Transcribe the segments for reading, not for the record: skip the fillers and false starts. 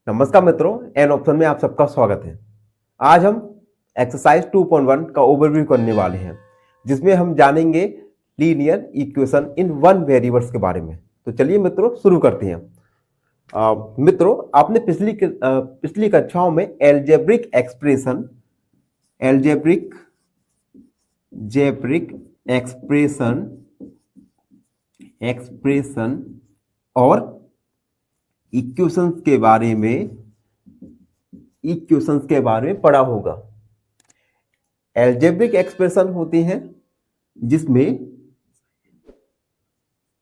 नमस्कार मित्रों, N option में आप सबका स्वागत है। आज हम एक्सरसाइज 2.1 का ओवरव्यू करने वाले हैं, जिसमें हम जानेंगे linear equation in one variables के बारे में। तो चलिए मित्रों शुरू करते हैं। मित्रों, आपने पिछली कक्षाओं में एल्जेब्रिक एक्सप्रेशन और इक्वेशंस के बारे में पढ़ा होगा। एल्जेब्रिक एक्सप्रेशन होती हैं जिसमें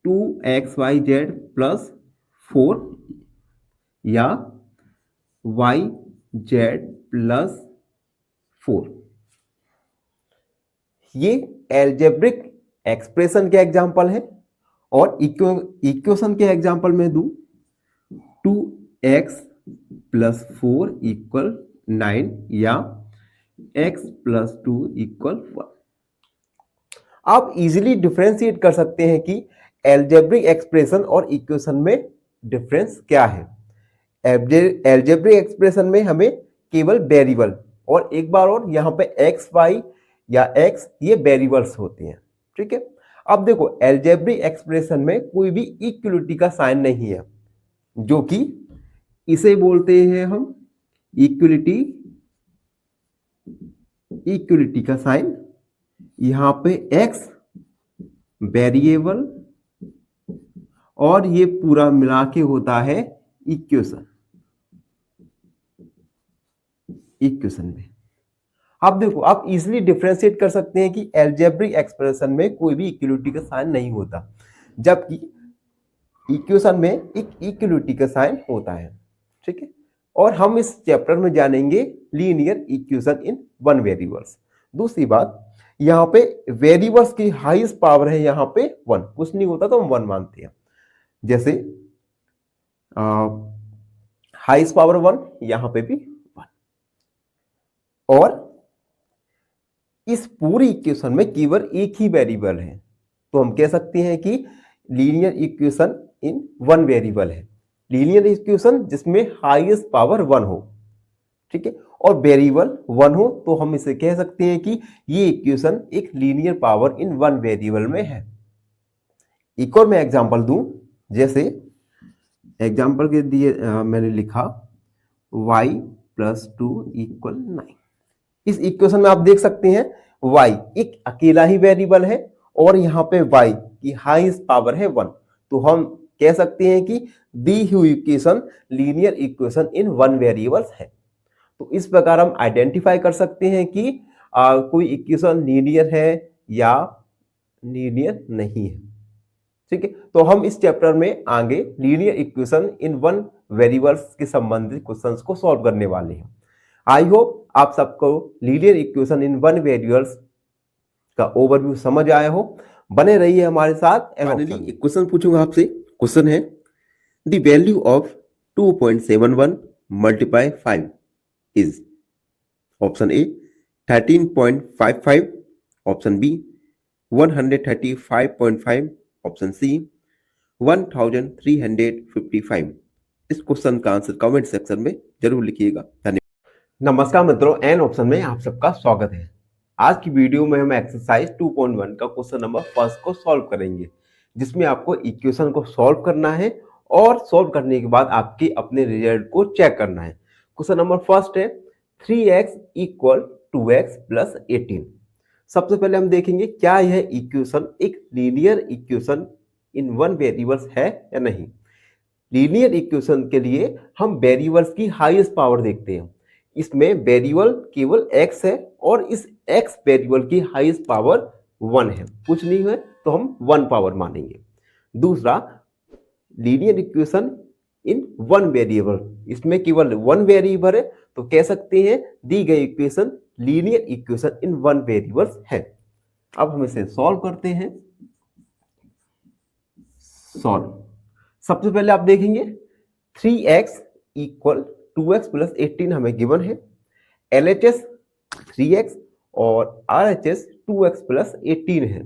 2xyz प्लस 4 या yz प्लस 4, ये एल्जेब्रिक एक्सप्रेशन के एग्जाम्पल है। और इक्वेशन के एग्जाम्पल में दूं 2x प्लस 4 इक्वल 9 या x प्लस 2 इक्वल 1। आप इजीली डिफरेंशिएट कर सकते हैं कि एल्जेब्रिक एक्सप्रेशन और इक्वेशन में डिफरेंस क्या है। एल्जेब्रिक एक्सप्रेशन में हमें केवल वेरिएबल और एक बार और यहाँ पे x y या x ये वेरिएबल्स होते हैं। ठीक है, अब देखो एल्जेब्रिक एक्सप्रेशन में कोई भी इक्वलिटी का साइन नहीं है, जो कि इसे बोलते हैं हम इक्वलिटी का साइन। यहां पे x वेरिएबल और ये पूरा मिला के होता है इक्वेशन में। अब देखो आप इजीली डिफरेंशिएट कर सकते हैं कि एल्जेब्रिक एक्सप्रेशन में कोई भी इक्वलिटी का साइन नहीं होता, जबकि इक्वेशन में एक इक्वलिटी का साइन होता है। ठीक है, और हम इस चैप्टर में जानेंगे linear equation in one variables. दूसरी बात, यहाँ पे वेरिएबल्स की हाईएस्ट पावर है यहाँ पे 1, कुछ नहीं होता तो हम 1 मानते हैं। जैसे हाईएस्ट पावर 1, यहाँ पे भी 1। और इस पूरी इक्वेशन में केवल एक ही वेरिएबल है, तो हम कह सकते हैं कि linear equation in one variable है। लीनियर इक्वेशन जिसमें हाईएस्ट पावर 1 हो, ठीक है, और वेरिएबल 1 हो, तो हम इसे कह सकते हैं कि ये इक्वेशन एक linear power in one variable में है। एक और मैं एग्जांपल दूं, जैसे एग्जांपल के दिए मैंने लिखा y प्लस 2 इक्वल 9। इस इक्वेशन में आप देख सकते हैं y एक अकेला ही वेरिएबल है और यहाँ पे y की हाईएस्ट पावर है 1, तो हम कह सकते हैं कि दी हुई equation linear equation in one variables है। तो इस प्रकार हम आइडेंटिफाई कर सकते हैं कि कोई इक्वेशन लीनियर है या लीनियर नहीं है। ठीक है, तो हम इस चैप्टर में आगे linear equation in one variables के संबंधित क्वेश्चंस को सॉल्व करने वाले हैं। आई होप आप सबको linear equation in one variables का ओवरव्यू समझ आया हो। बने रहिए हमारे साथ। फाइनली एक क्वेश्चन पूछूंगा आपसे। क्वेश्चन है, the value of 2.71 multiply 5 is option A 13.55, option B 135.5, option C 1355। इस क्वेश्चन का आंसर कमेंट सेक्शन में जरूर लिखिएगा। धन्यवाद। नमस्कार मित्रों, एन ऑप्शन में आप सबका स्वागत है। आज की वीडियो में हम एक्सरसाइज 2.1 का क्वेश्चन नंबर फर्स्ट को सॉल्व करेंगे, जिसमें आपको इक्वेशन को सॉल्व करना है और सॉल्व करने के बाद आपके अपने रिजल्ट को चेक करना है। क्वेश्चन नंबर फर्स्ट है 3x इक्वल 2x प्लस 18। सबसे पहले हम देखेंगे क्या यह इक्वेशन एक linear equation in one variables है या नहीं। लीनियर इक्वेशन के लिए हम वेरिएबल्स की हाईएस्ट पावर देखते हैं। इसमें वेरिएबल केवल x है और इस x वेरिएबल की हाईएस्ट पावर 1 है, कुछ नहीं है तो हम 1 पावर मानेंगे। दूसरा, linear equation in one variable, इसमें केवल 1 वेरिएबल है, तो कह सकते हैं दी गई equation linear equation in one variables है। अब हम इसे सॉल्व करते हैं। सॉल्व, सबसे पहले आप देखेंगे 3x इक्वल 2x प्लस 18 हमें गिवन है। LHS 3x और RHS 2x प्लस 18 है।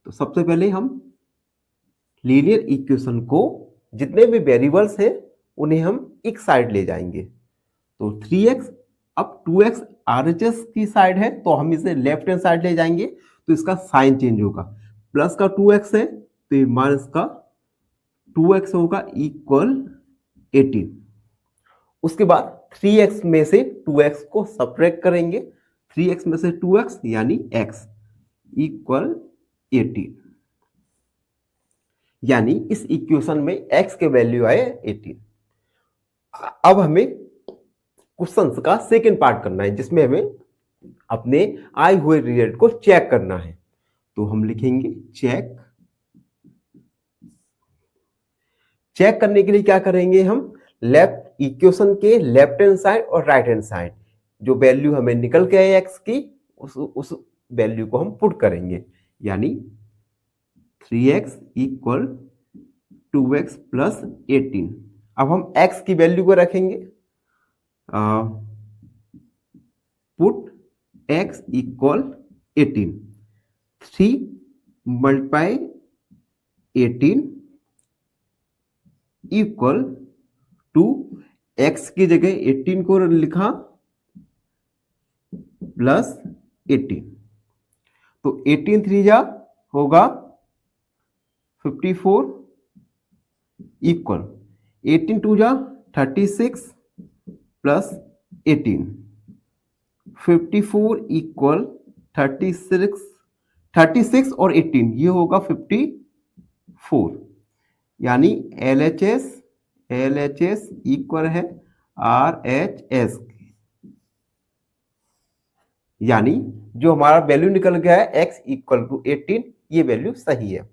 तो सबसे पहले हम लीनियर इक्वेशन को जितने भी वेरिएबल्स हैं उन्हें हम एक साइड ले जाएंगे। तो 3x, अब 2x RHS की साइड है तो हम इसे लेफ्ट हैंड साइड ले जाएंगे तो इसका साइन चेंज होगा। प्लस का 2x है तो ये माइनस का 2x होगा इक्वल 18। उसके बाद 3x में से 2x को सब्ट्रैक्ट करेंगे, 3x में से 2x यानी x इक्वल 18, यानी इस इक्वेशन में x के वैल्यू आए 18। अब हमें क्वेश्चन का सेकेंड पार्ट करना है जिसमें हमें अपने आए हुए रिजल्ट को चेक करना है। तो हम लिखेंगे चेक करने के लिए क्या करेंगे, हम लेफ्ट इक्वेशन के लेफ्ट हैंड साइड और राइट हैंड साइड जो वैल्यू हमें निकल के आए x की उस वैल्यू को हम पुट करेंगे, यानी 3x इक्वल 2x प्लस 18। अब हम x की वैल्यू को रखेंगे, put x equal 18, 3 multiply 18 equal to x की जगह 18 को लिखा प्लस 18। तो 18 3 जा होगा 54 इक्वल 18 2 जा 36 प्लस 18, 54 इक्वल 36 और 18 ये होगा 54, यानी LHS इक्वल है RHS, यानी जो हमारा वैल्यू निकल गया है x इक्वल टू 18, ये वैल्यू सही है।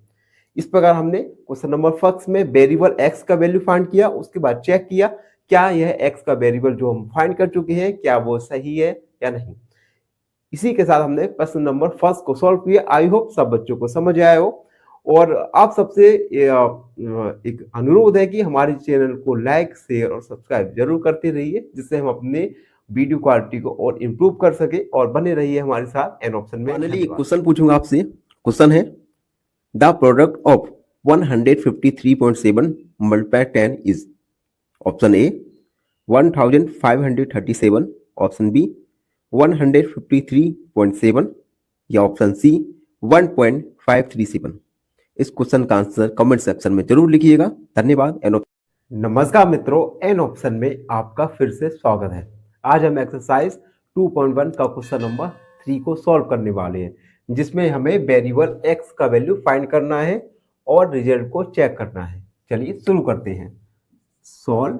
इस प्रकार हमने क्वेश्चन नंबर फर्स्ट में वेरिएबल x का वैल्यू फाइंड किया, उसके बाद चेक किया क्या यह x का वेरिएबल जो हम फाइंड कर चुके हैं क्या वो सही है या नहीं। इसी के साथ हमने प्रश्न नंबर फर्स्ट को सॉल्व किया। आई होप सब बच्चों को समझ आया हो, और आप सबसे एक अनुरोध है कि हमारे चैनल को लाइक शेयर और सब्सक्राइब जरूर करते रहिए, जिससे हम अपने वीडियो क्वालिटी को और इम्प्रूव कर सके, और बने रहिए हमारे साथ एन ऑप्शन में। फाइनली एक क्वेश्चन पूछूंगा आपसे। क्वेश्चन है the product of 153.7 multiply 10 is, option A 1537, option B 153.7 या ऑप्शन सी 1.537। इस क्वेश्चन का आंसर कमेंट सेक्शन में जरूर लिखिएगा। धन्यवाद। नमस्कार मित्रों, एन ऑप्शन में आपका फिर से स्वागत है। आज हम एक्सरसाइज 2.1 का क्वेश्चन नंबर 3 को सॉल्व करने वाले हैं, जिसमें हमें वेरिएबल x का वैल्यू फाइंड करना है और रिजल्ट को चेक करना है। चलिए शुरू करते हैं। सॉल्व।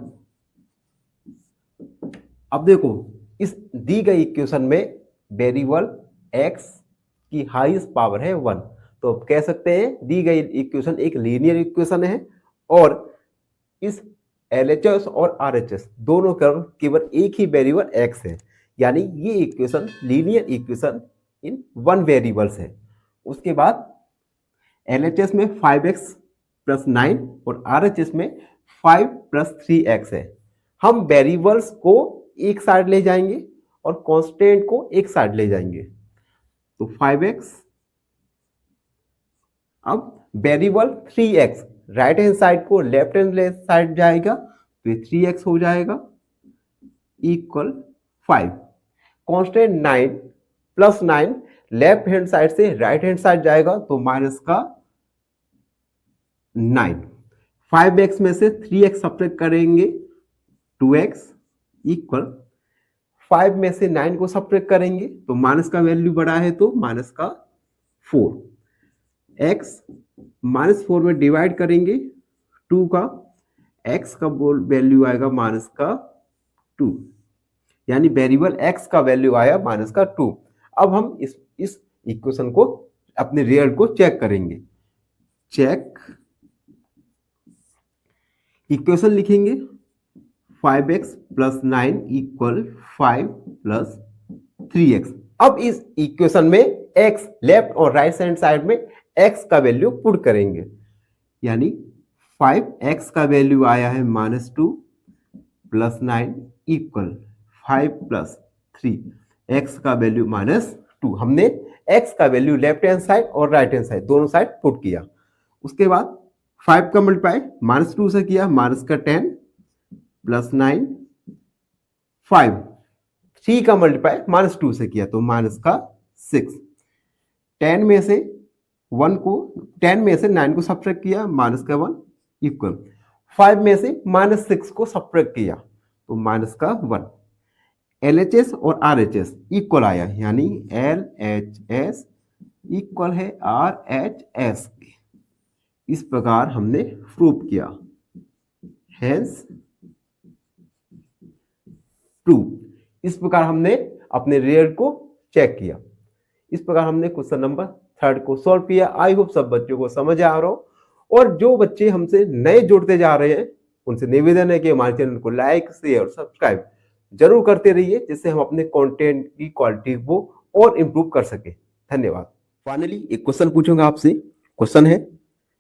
अब देखो, इस दी गई इक्वेशन में वेरिएबल x की हाईएस्ट पावर है 1, तो कह सकते हैं दी गई इक्वेशन एक लीनियर इक्वेशन है, और इस LHS और RHS दोनों का केवल एक ही वेरिएबल x है, यानी ये equation linear equation in one variables है। उसके बाद LHS में 5x प्लस 9 और RHS में 5 प्लस 3x है। हम वेरिएबल्स को एक साइड ले जाएंगे और कांस्टेंट को एक साइड ले जाएंगे, तो 5x। अब variable 3x right hand side को लेफ्ट हैंड साइड जाएगा तो ये 3x हो जाएगा equal 5। Constant 9 plus 9 left hand side से राइट हैंड साइड जाएगा तो माइनस का 9। 5x में से 3x सब्ट्रैक्ट करेंगे 2x इक्वल 5 में से 9 को सब्ट्रैक्ट करेंगे तो माइनस का वैल्यू बड़ा है तो माइनस का 4। x माइनस 4 में डिवाइड करेंगे 2 का, x का वैल्यू आएगा माइनस का 2, यानी वेरिएबल x का वैल्यू आया माइनस का 2। अब हम इस इक्वेशन को अपने रिजल्ट को चेक करेंगे। चेक इक्वेशन लिखेंगे 5x plus 9 equal 5 plus 3x। अब इस इक्वेशन में x लेफ्ट और राइट हैंड साइड में x का वैल्यू पुट करेंगे, यानी 5x का वैल्यू आया है -2 प्लस 9 इक्वल 5 प्लस 3, x का वैल्यू -2। हमने x का वैल्यू लेफ्ट हैंड साइड और राइट हैंड साइड दोनों साइड पुट किया। उसके बाद 5 का मल्टीप्लाई -2 से किया, माइनस का 10 प्लस 9 5, 3 का मल्टीप्लाई -2 से किया तो माइनस का 6, 10 में से 9 को सब्ट्रैक्ट किया माइनस का 1 इक्वल 5 में से -6 को सब्ट्रैक्ट किया तो माइनस का 1। LHS और RHS इक्वल आया यानी LHS इक्वल है RHS। इस प्रकार हमने प्रूव किया, हेंस प्रूव। इस प्रकार हमने अपने रिजल्ट को चेक किया। इस प्रकार हमने क्वेश्चन नंबर 3 को सॉल्व किया। आई होप सब बच्चों को समझ आ रहा हो, और जो बच्चे हमसे नए जुड़ते जा रहे हैं उनसे निवेदन है कि हमारे चैनल को लाइक, शेयर और सब्सक्राइब जरूर करते रहिए, जिससे हम अपने कंटेंट की क्वालिटी को और इम्प्रूव कर सके। धन्यवाद। फाइनली एक क्वेश्चन पूछूंगा आपसे। क्वेश्चन है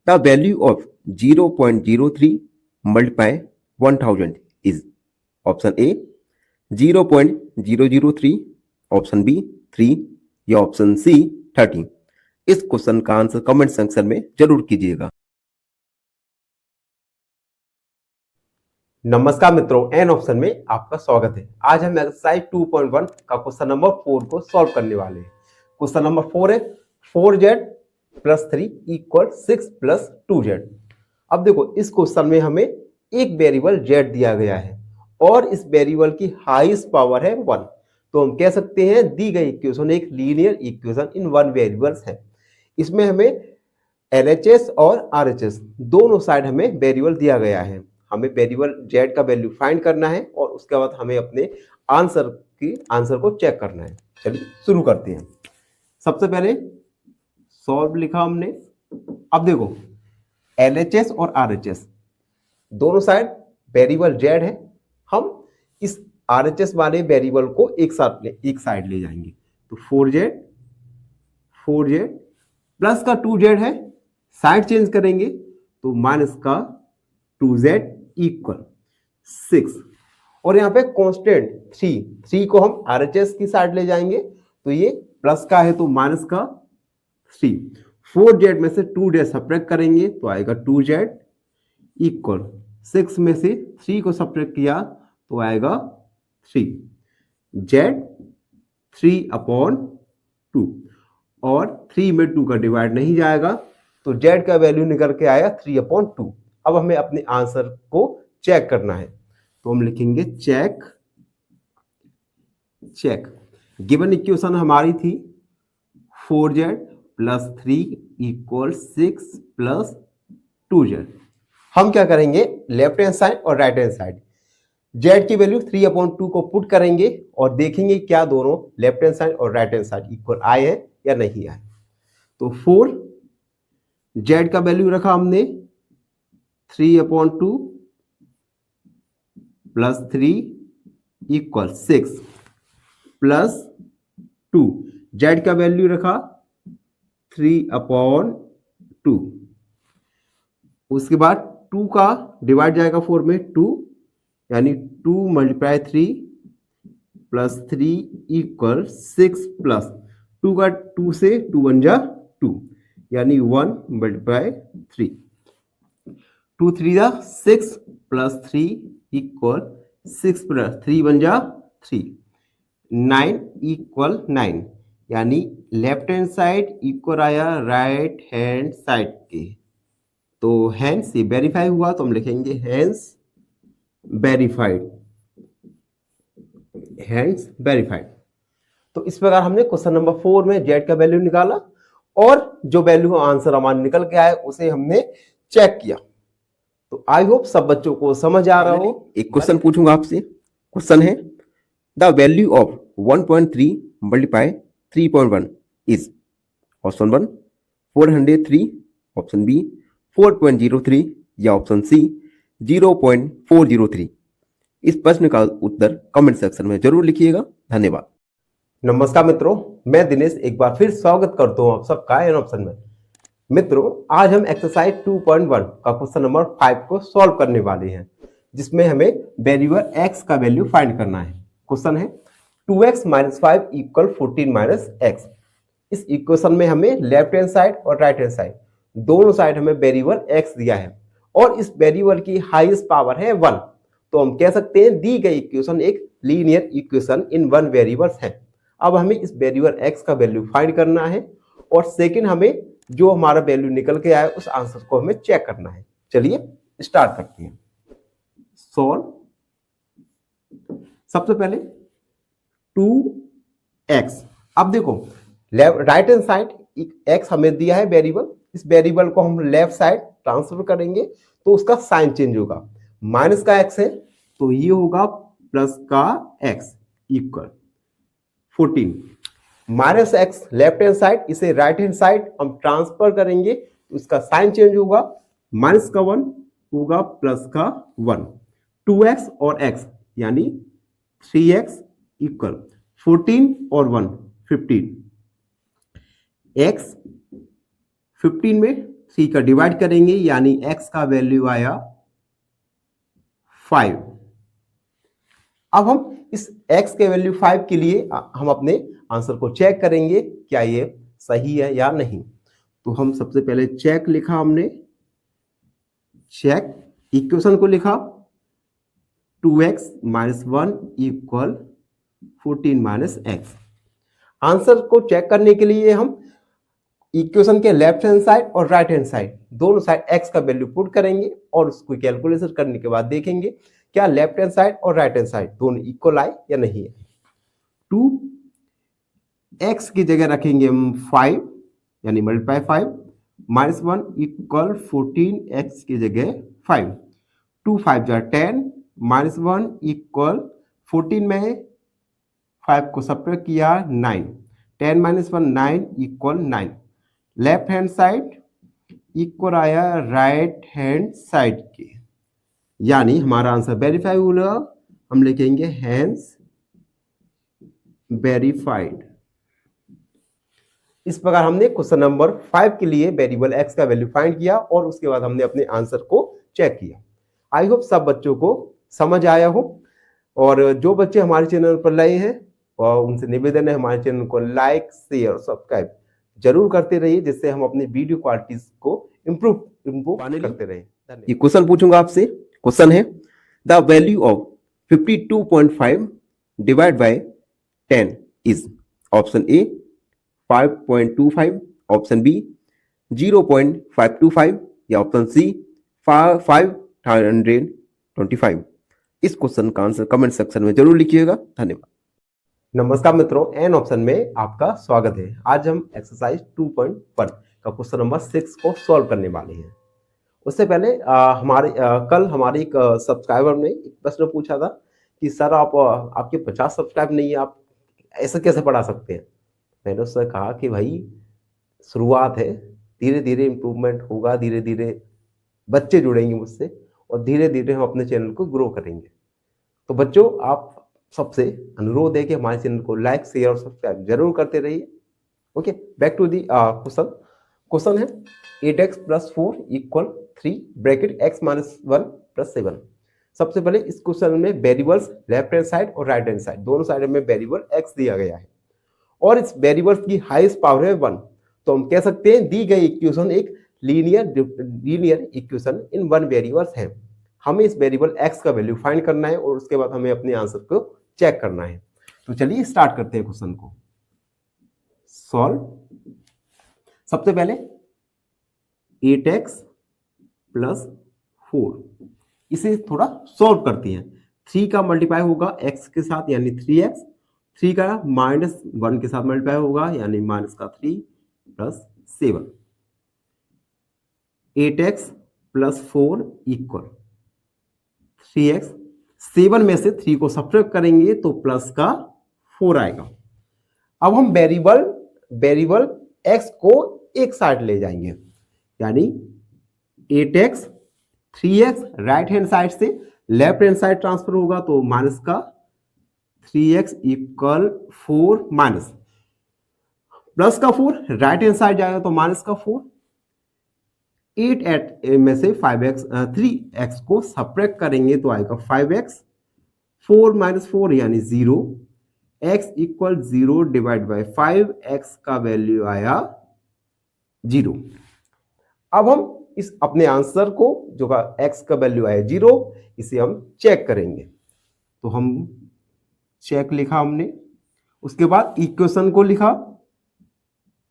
the value of 0.03 multiply 1000 is option A 0.003, option B 3 या ऑप्शन सी 30। इस क्वेश्चन का आंसर कमेंट सेक्शन में जरूर कीजिएगा। नमस्कार मित्रों, एन ऑप्शन में आपका स्वागत है। आज हम एक्सरसाइज 2.1 का क्वेश्चन नंबर 4 को सॉल्व करने वाले हैं। क्वेश्चन नंबर 4 है 4z + 3 = 6 + 2z। अब देखो, इस क्वेश्चन में हमें एक वेरिएबल z दिया गया है और इस वेरिएबल की हाईएस्ट पावर है 1, तो हम कह सकते हैं दी गई इक्वेशन एक linear equation in one variables है। इसमें हमें LHS और RHS दोनों साइड हमें वेरिएबल दिया गया है। हमें वेरिएबल z का वैल्यू फाइंड करना है और उसके बाद हमें अपने आंसर को चेक करना है। चलिए शुरू करते हैं। सबसे पहले सॉल्व लिखा हमने। अब देखो, LHS और RHS दोनों साइड वेरिएबल z है। हम इस RHS वाले वेरिएबल को एक साइड ले जाएंगे, तो 4z प्लस का 2z है, साइड चेंज करेंगे तो माइनस का 2z इक्वल 6, और यहाँ पे कांस्टेंट 3 को हम RHS की साइड ले जाएंगे तो ये प्लस का है तो माइनस का 3। 4z में से 2z सब्ट्रैक्ट करेंगे तो आएगा 2z इक्वल 6 में से 3 को सब्ट्रैक्ट किया तो आएगा 3, z 3/2, और 3 में 2 का डिवाइड नहीं जाएगा तो z का वैल्यू निकल के आया 3/2। अब हमें अपने आंसर को चेक करना है, तो हम लिखेंगे चेक। गिवन इक्वेशन हमारी थी 4z + 3 = 6 + 2z। हम क्या करेंगे, लेफ्ट हैंड साइड और राइट हैंड साइड z की वैल्यू 3/2 को पुट करेंगे और देखेंगे क्या दोनों लेफ्ट हैंड साइड और राइट हैंड साइड इक्वल आए हैं या नहीं आए। तो 4 z का वैल्यू रखा हमने 3/2 + 3 = 6 + 2, z का वैल्यू रखा 3/2। उसके बाद 2 का डिवाइड जाएगा 4 में 2, यानी 2 × 3 + 3 = 6 + 2 का 2 से 2 × 2, यानी 1 × 3, 2 3 6 + 3 = 6 + 3 × 3, 9 = 9, यानी लेफ्ट हैंड साइड इक्वल आया राइट हैंड साइड के। तो हेंस ये वेरीफाई हुआ, तो हम लिखेंगे हेंस वेरीफाइड। तो इस प्रकार हमने क्वेश्चन नंबर 4 में z का वैल्यू निकाला और जो वैल्यू आंसर हमारा निकल के आया उसे हमने चेक किया। तो आई होप सब बच्चों को समझ आ रहा हो। एक क्वेश्चन पूछूंगा आपसे। क्वेश्चन है the value of 1.3 × 3.1 is option 1 403, option B 4.03 या ऑप्शन सी 0.403। इस प्रश्न का उत्तर कमेंट सेक्शन में जरूर लिखिएगा। धन्यवाद। नमस्कार मित्रों, मैं दिनेश एक बार फिर स्वागत करता हूं आप सबका एन ऑप्शन में। मित्रों, आज हम एक्सरसाइज 2.1 का क्वेश्चन नंबर 5 को सॉल्व करने वाले हैं, जिसमें हमें वेरिएबल x का वैल्यू फाइंड करना है। क्वेश्चन है 2x - 5 = 14 - x। इस इक्वेशन में हमें लेफ्ट हैंड साइड और राइट हैंड साइड दोनों साइड हमें वेरिएबल x दिया है और इस वेरिएबल की हाईएस्ट पावर है 1, तो हम कह सकते हैं दी गई इक्वेशन एक linear equation in one variables है। अब हमें इस वेरिएबल x का वैल्यू फाइंड करना है और सेकंड हमें जो हमारा वैल्यू निकल के आया उस आंसर को हमें चेक करना है। चलिए स्टार्ट करते हैं। सॉल्व। सबसे पहले 2x। अब देखो राइट हैंड साइड x हमें दिया है वेरिएबल, इस वेरिएबल को हम लेफ्ट साइड ट्रांसफर करेंगे तो उसका साइन चेंज होगा। माइनस का x है तो ये होगा प्लस का x equal 14। Minus x left hand side, इसे राइट हैंड साइड हम ट्रांसफर करेंगे तो इसका साइन चेंज होगा। माइनस का 1 होगा प्लस का 1। 2x और x यानी 3x इक्वल 14 और 1 15। x 15 में 3 का डिवाइड करेंगे यानी x का वैल्यू आया 5। अब हम इस x के वैल्यू 5 के लिए हम अपने आंसर को चेक करेंगे क्या ये सही है या नहीं। तो हम सबसे पहले चेक लिखा, हमने चेक इक्वेशन को लिखा 2x minus 1 equal 14 minus x। Answer को चेक करने के लिए हम इक्वेशन के लेफ्ट हैंड साइड और राइट हैंड साइड दोनों साइड x का वैल्यू पुट करेंगे और उसको कैलकुलेशन करने के बाद देखेंगे क्या लेफ्ट हैंड साइड और राइट हैंड साइड दोनों इक्वल आए या नहीं है। 2x की जगह रखेंगे हम 5 यानी मल्टीप्लाई 5 माइनस 1 इक्वल 14x की जगह 5। 2 5 जा 10 माइनस 1 इक्वल 14 में 5 को सब्ट्रैक्ट किया 9। 10 minus 1 9 equal 9। Left hand side equal आया राइट हैंड साइड के, यानी हमारा आंसर वेरीफाई हुआ। हम लिखेंगे हैंस वेरीफाइड। इस प्रकार हमने क्वेश्चन नंबर 5 के लिए वेरिएबल x का वैल्यू फाइंड किया और उसके बाद हमने अपने आंसर को चेक किया। आई होप सब बच्चों को समझ आया हो, और जो बच्चे हमारे चैनल पर नए हैं और उनसे निवेदन है हमारे चैनल को लाइक शेयर और सब्सक्राइब जरूर करते रहिए, जिससे हम अपनी वीडियो क्वालिटीज को इम्प्रूव करते रहे। ये क्वेश्चन पूछूंगा आपसे। क्वेश्चन है the value of 52.5 divide by 10 is option A 5.25, option B 0.525 या ऑप्शन सी 525। इस क्वेश्चन का आंसर कमेंट सेक्शन में जरूर लिखिएगा। धन्यवाद। नमस्कार मित्रों, एन ऑप्शन में आपका स्वागत है। आज हम एक्सरसाइज 2.1 का क्वेश्चन नंबर 6 को सॉल्व करने वाले हैं। उससे पहले कल हमारे एक सब्सक्राइबर ने एक प्रश्न पूछा था कि सर आपके 50 सब्सक्राइब नहीं है, आप ऐसा कैसे पढ़ा सकते हैं। मैंने उससे कहा कि भाई शुरुआत है, धीरे धीरे इम्प्रूवमेंट होगा, धीरे धीरे बच्चे जुड़ेंगे मुझसे और धीरे धीरे हम अपने चैनल को ग्रो करेंगे। तो बच्चों, आप सबसे अनुरोध है कि हमारे चैनल को लाइक शेयर और सब्सक्राइब जरूर करते रहिए। Okay, back to the question. Question है 8x + 4 = 3 ब्रैकेट x - 1 + 7। सबसे पहले इस क्वेश्चन में वेरिएबल्स लेफ्ट हैंड साइड और राइट हैंड साइड दोनों साइड में वेरिएबल x दिया गया है और इस वेरिएबल्स की हाईएस्ट पावर है 1। तो हम कह सकते हैं दी गई इक्वेशन एक linear equation in one variables है। हमें इस वेरिएबल x का वैल्यू फाइंड करना है और उसके बाद हमें अपने आंसर को चेक करना है। तो चलिए स्टार्ट करते हैं क्वेश्चन को सॉल्व। सबसे पहले 8x + 4, इसे थोड़ा सॉल्व करते हैं। 3 का मल्टीप्लाई होगा x के साथ यानी 3x, 3 का -1 के साथ मल्टीप्लाई होगा यानी -3 + 7। 8x + 4 = 3x। 7 में से 3 को सब्ट्रैक्ट करेंगे तो प्लस का 4 आएगा। अब हम वेरिएबल x को एक साइड ले जाएंगे यानी 8x 3x right hand side से लेफ्ट हैंड साइड ट्रांसफर होगा तो -3x = 4 माइनस प्लस का 4 राइट हैंड साइड जाएगा तो -4। 8 में से 3x को सब्ट्रैक्ट करेंगे तो आएगा 5x। 4 - 4 यानी 0। x = 0 डिवाइड बाय 5, x का वैल्यू आया 0। अब हम इस अपने आंसर को जो का x का वैल्यू आया 0, इसे हम चेक करेंगे। तो हम चेक लिखा हमने, उसके बाद इक्वेशन को लिखा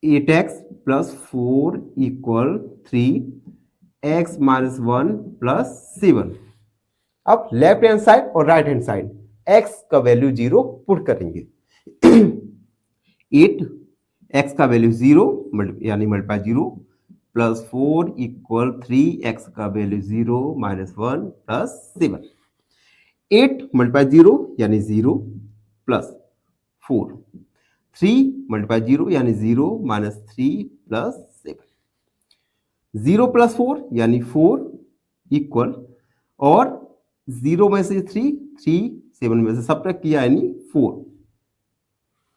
8x + 4 = 3, x - 1 + 7। अब लेफ्ट हैंड साइड और राइट हैंड साइड x का वैल्यू 0 पुट करेंगे। 8 x का वैल्यू 0 यानी मल्टीप्लाई 0 + 4 = 3, x का वैल्यू 0 - 1 + 7। 8 मल्टीप्लाई 0 यानी 0 + 4, 3 मल्टीप्लाई 0 यानी 0 - 3 + 7। 0 + 4 यानी 4 इक्वल, और 0 में से 3, 7 में से सब्ट्रैक्ट किया यानी 4,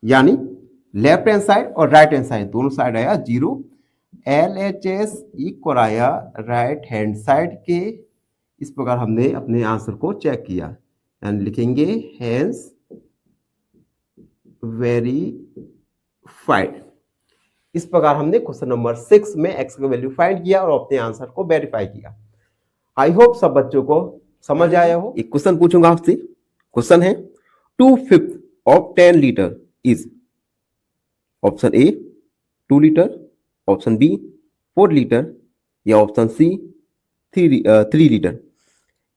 यानी लेफ्ट हैंड साइड और राइट हैंड साइड दोनों साइड आया 0। LHS इक्वल आया राइट हैंड साइड के। इस प्रकार हमने अपने आंसर को चेक किया, यानी लिखेंगे हेंस वेरीफाइड। इस प्रकार हमने क्वेश्चन नंबर 6 में x का वैल्यू फाइंड किया और अपने आंसर को वेरीफाई किया। आई होप सब बच्चों को समझ आया हो। एक क्वेश्चन पूछूंगा आपसे। क्वेश्चन है 2/5 of 10 litre is option A 2 litre, option B 4 litre, या ऑप्शन सी 3 लीटर।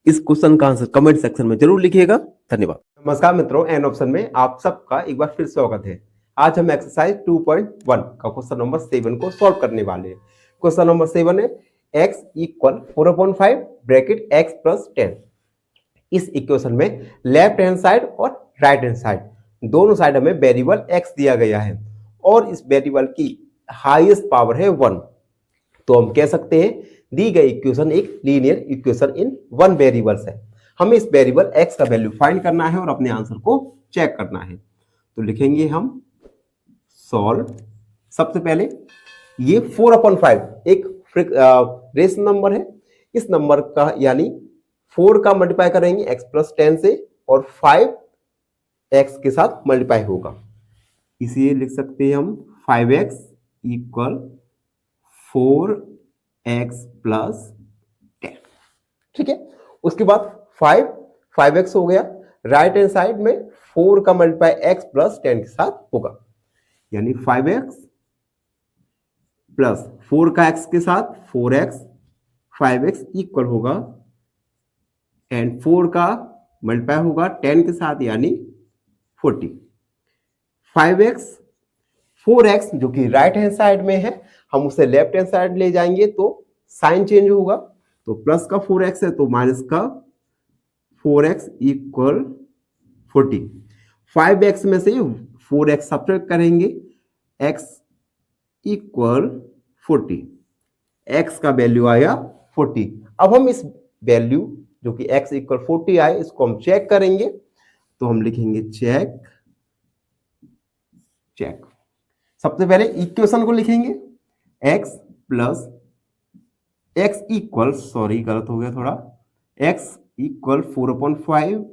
इस क्वेश्चन का आंसर कमेंट सेक्शन में जरूर लिखिएगा। धन्यवाद। नमस्कार मित्रों, एन ऑप्शन में आप सबका एक बार फिर स्वागत है। आज हम एक्सरसाइज 2.1 का क्वेश्चन नंबर 7 को सॉल्व करने वाले हैं। क्वेश्चन नंबर 7 है x = 4/5 ब्रैकेट x + 10। इस इक्वेशन में लेफ्ट हैंड साइड और राइट हैंड साइड दोनों साइड हमें वेरिएबल x दिया गया है और इस वेरिएबल की हाईएस्ट पावर है 1। तो हम कह सकते हैं दी गई इक्वेशन एक linear equation in one variables है। हमें इस वेरिएबल x का वैल्यू फाइंड करना है और अपने आंसर को चेक करना है। तो लिखेंगे हम सॉल्व। सबसे पहले ये 4/5 एक रेशनल नंबर है। इस नंबर का यानी 4 का मल्टीप्लाई करेंगे x + 10 से और 5 x के साथ मल्टीप्लाई होगा। इसे लिख सकते हैं हम 5x = 4x + 10। ठीक है, उसके बाद 5x हो गया। राइट हैंड साइड में 4 का मल्टीप्लाई x + 10 के साथ होगा, यानी 5x + 4 का x के साथ 4x, 5x इक्वल होगा एंड 4 का मल्टीप्लाई होगा 10 के साथ यानी 40। 5x 4x जो कि राइट हैंड साइड में है, हम उसे लेफ्ट हैंड साइड ले जाएंगे तो साइन चेंज होगा। तो प्लस का 4x है तो माइनस का 4x = 40। 5x में से 4x सब्ट्रैक्ट करेंगे, x = 40। x का वैल्यू आया 40। अब हम इस वैल्यू जो कि x = 40 आए इसको हम चेक करेंगे। तो हम लिखेंगे चेक। सबसे पहले इक्वेशन को लिखेंगे x = सॉरी गलत हो गया थोड़ा, x = 4/5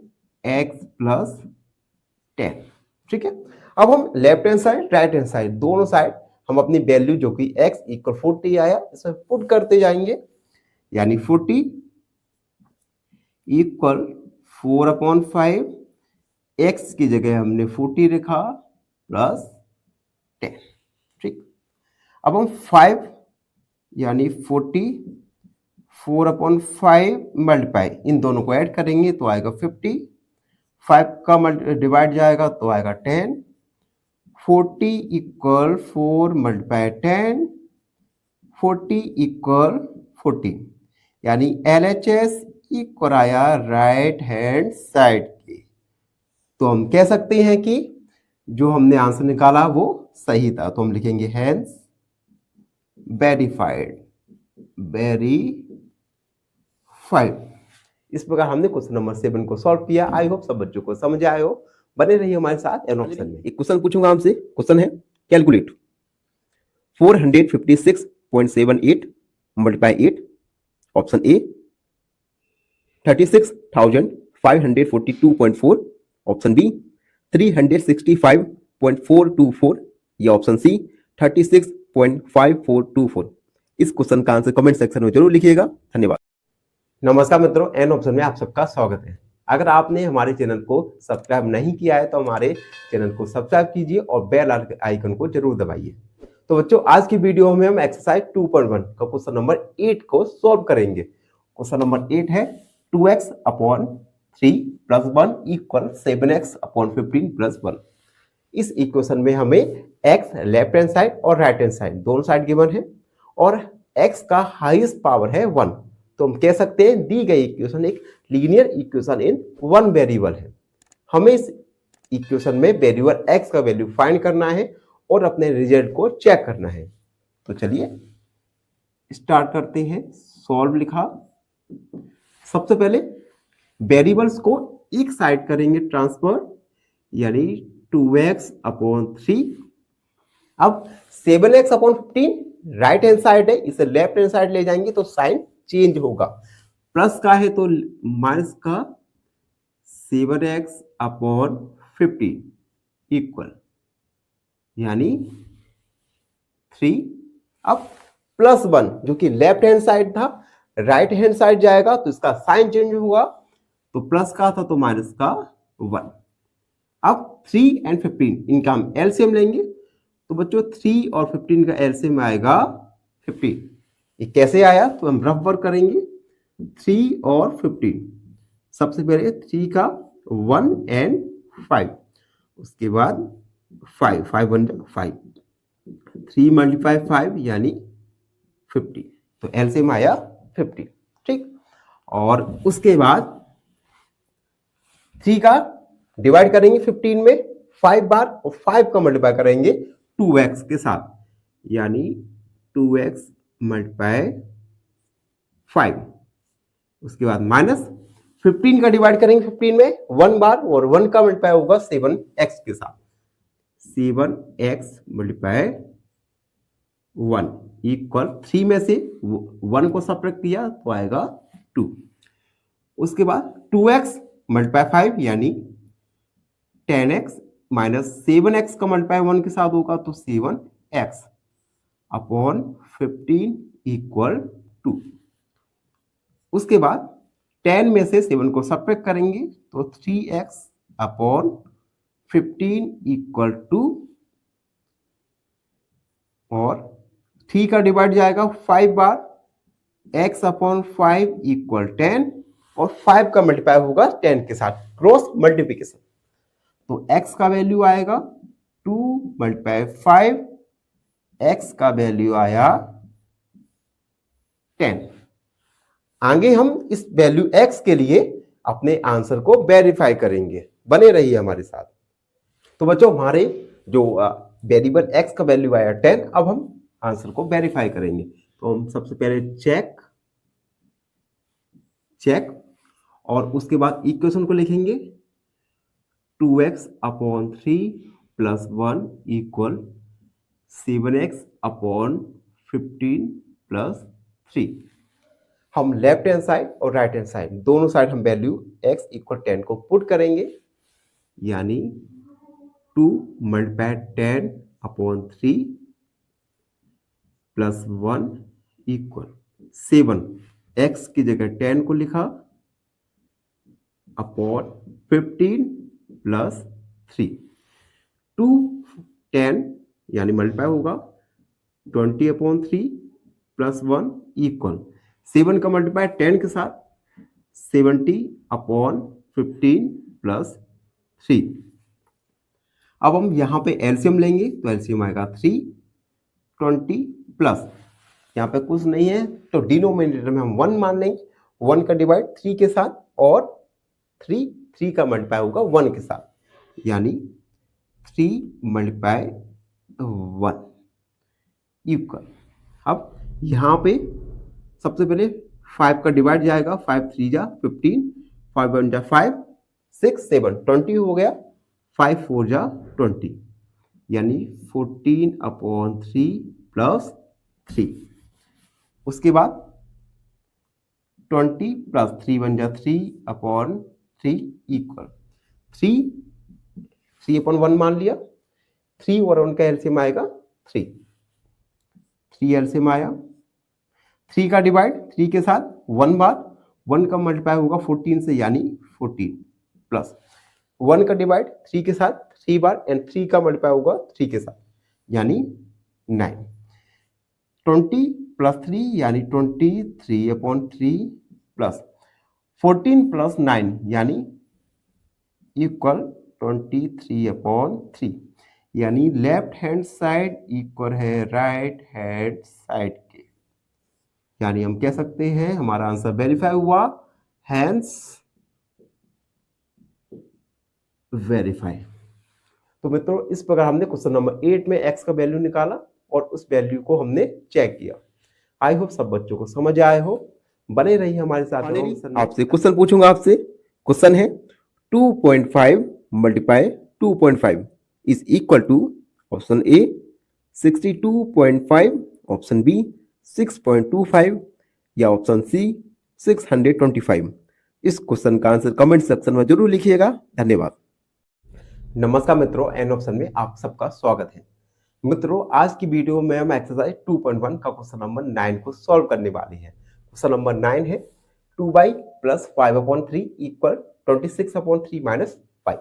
x + 10। ठीक है, अब हम left hand side right hand side दोनों साइड हम अपनी वैल्यू जो कि x = 40 आया इसमें पुट करते जाएंगे, यानी 40 = 4/5 x की जगह हमने 40 लिखा + 10। ठीक, अब हम 5 यानी 40 4/5 मल्टीप्लाई इन दोनों को ऐड करेंगे तो आएगा 50। 5 का डिवाइड जाएगा तो आएगा 10। 40 = 4 × 10, 40 = 40, यानी LHS इक्वल आया राइट हैंड साइड के। तो हम कह सकते हैं कि जो हमने आंसर निकाला वो सही था। तो हम लिखेंगे हेंस वेरीफाइड। इस प्रकार हमने क्वेश्चन नंबर 7 को सॉल्व किया। आई होप सब बच्चों को समझ आए हो। बने रहिए हमारे साथ एन ऑप्शन में। एक क्वेश्चन पूछूंगा आपसे। क्वेश्चन है calculate 456.78 × 8। Option A 36,542.4, option B 365.424, या ऑप्शन सी 36.5424। इस क्वेश्चन का आंसर कमेंट सेक्शन में जरूर लिखिएगा। धन्यवाद। नमस्कार मित्रों, एन ऑप्शन में आप सबका स्वागत है। अगर आपने हमारे चैनल को सब्सक्राइब नहीं किया है तो हमारे चैनल को सब्सक्राइब कीजिए और बेल आइकन को जरूर दबाइए। तो बच्चों, आज की वीडियो में हम एक्सरसाइज 2.1 का क्वेश्चन नंबर 8 को सॉल्व करेंगे। क्वेश्चन नंबर 8 है 2x/3 + 1 = 7x/15 + 1। इस इक्वेशन में हमें x लेफ्ट हैंड साइड और राइट हैंड साइड दोनों साइड गिवन है और x का हाईएस्ट पावर है 1। तो हम कह सकते हैं दी गई इक्वेशन एक linear equation in one variable है। हमें इस इक्वेशन में वेरिएबल x का वैल्यू फाइंड करना है और अपने रिजल्ट को चेक करना है। तो चलिए स्टार्ट करते हैं। सॉल्व लिखा। सबसे पहले वेरिएबल्स को एक साइड करेंगे ट्रांसफर, यानी 2x/3। अब 7x/15 राइट हैंड साइड है, इसे लेफ्ट हैंड साइड ले जाएंगे तो साइन चेंज होगा। प्लस का है तो माइनस का 7x/15 इक्वल यानी 3। अब +1 जो कि लेफ्ट हैंड साइड था राइट हैंड साइड जाएगा तो इसका साइन चेंज होगा, तो प्लस का था तो माइनस का 1। अब 3 और 15 इनका हम एलसीएम लेंगे, तो बच्चों 3 और 15 का एलसीएम आएगा 15। ये कैसे आया तो हम रफ वर्क करेंगे। 3 और 15, सबसे पहले 3 का 1 और 5, उसके बाद 5 5 1 5, 3 × 5 यानी 50, तो एलसीएम आया 50। ठीक, और उसके बाद 3 का डिवाइड करेंगे 15 में 5 बार और 5 का मल्टीप्लाई करेंगे 2x के साथ, यानी 2x × 5। उसके बाद माइनस 15 का डिवाइड करेंगे 15 में 1 बार और 1 का मल्टीप्लाई होगा 7x के साथ, 7x × 1 इक्वल 3 में से 1 को सब्ट्रैक्ट किया तो आएगा 2। उसके बाद 2x × 5 यानी 10x माइनस 7x का मल्टीप्लाई 1 के साथ होगा तो 7x/15 इक्वल 2। उसके बाद 10 में से 7 को सब्ट्रैक्ट करेंगे तो 3x/15 इक्वल 2 और 3 का डिवाइड जाएगा 5 बार, x/5 इक्वल 10 और 5 का मल्टीप्लाई होगा 10 के साथ, क्रॉस मल्टीप्लिकेशन। तो x का वैल्यू आएगा 2 × 5, x का वैल्यू आया 10। आगे हम इस वैल्यू x के लिए अपने आंसर को वेरीफाई करेंगे, बने रहिए हमारे साथ। तो बच्चों, हमारे जो वेरिएबल x का वैल्यू आया 10, अब हम आंसर को वेरीफाई करेंगे। तो हम सबसे पहले चेक और उसके बाद इक्वेशन को लिखेंगे 2x/3 + 1 इक्वल 7x/15 + 3। हम लेफ्ट हैंड साइड और राइट हैंड साइड दोनों साइड हम वैल्यू x = 10 को पुट करेंगे, यानी 2 × 10/3 + 1 इक्वल 7, x की जगह 10 को लिखा /15 + 3। 2 10 यानी मल्टीप्लाई होगा 20/3 + 1 इक्वल 7 का मल्टीप्लाई 10 के साथ 70/15 + 3। अब हम यहाँ पे एलसीएम लेंगे तो एलसीएम आएगा 3, 20 प्लस यहाँ पे कुछ नहीं है तो डिनोमिनेटर में हम 1 मान लेंगे, 1 का डिवाइड 3 के साथ और 3 का मल्टीप्लाई होगा 1 के साथ, यानी 3 × 1 इक्वल। अब यहाँ पे सबसे पहले 5 का डिवाइड जाएगा, 5 3 जा 15, 5 1 जा 5, 6 7 20 हो गया, 5 4 जा 20, यानी 14/3 + 3। उसके बाद 20 + 3 1 जा 3/3 इक्वल 3/1 मान लिया, 3 और 1 का एलसीएम आएगा 3 एलसीएम आया 3 का डिवाइड 3 के साथ 1 बार, 1 का मल्टीप्लाई होगा 14 से यानी 14 प्लस 1 का डिवाइड 3 के साथ 3 बार एंड 3 का मल्टीप्लाई होगा 3 के साथ यानी 9। 20 प्लस 3 यानी 23/3 प्लस 14 प्लस 9 यानी इक्वल 23/3 यानी लेफ्ट हैंड साइड इक्वल है राइट हैंड साइड के, यानी हम कह सकते हैं हमारा आंसर वेरीफाई हुआ, हैंस वेरीफाई। तो मित्रों इस प्रकार हमने क्वेश्चन नंबर 8 में x का वैल्यू निकाला और उस वैल्यू को हमने चेक किया। आई होप सब बच्चों को समझ आए हो, बने रहिए हमारे साथ। आपसे क्वेश्चन पूछूंगा, आपसे क्वेश्चन है 2.5 multiply 2.5 is equal to option A 62.5, option B 6.25 या ऑप्शन सी 625। इस क्वेश्चन का आंसर कमेंट सेक्शन में जरूर लिखिएगा। धन्यवाद। नमस्कार मित्रों, एन ऑप्शन में आप सबका स्वागत है। मित्रों आज की वीडियो में हम एक्सरसाइज 2.1 का क्वेश्चन नंबर 9 को सॉल्व करने वाले हैं। क्वेश्चन नंबर 9 है 2y प्लस 5/3 इक्वल 26/3 माइनस 5।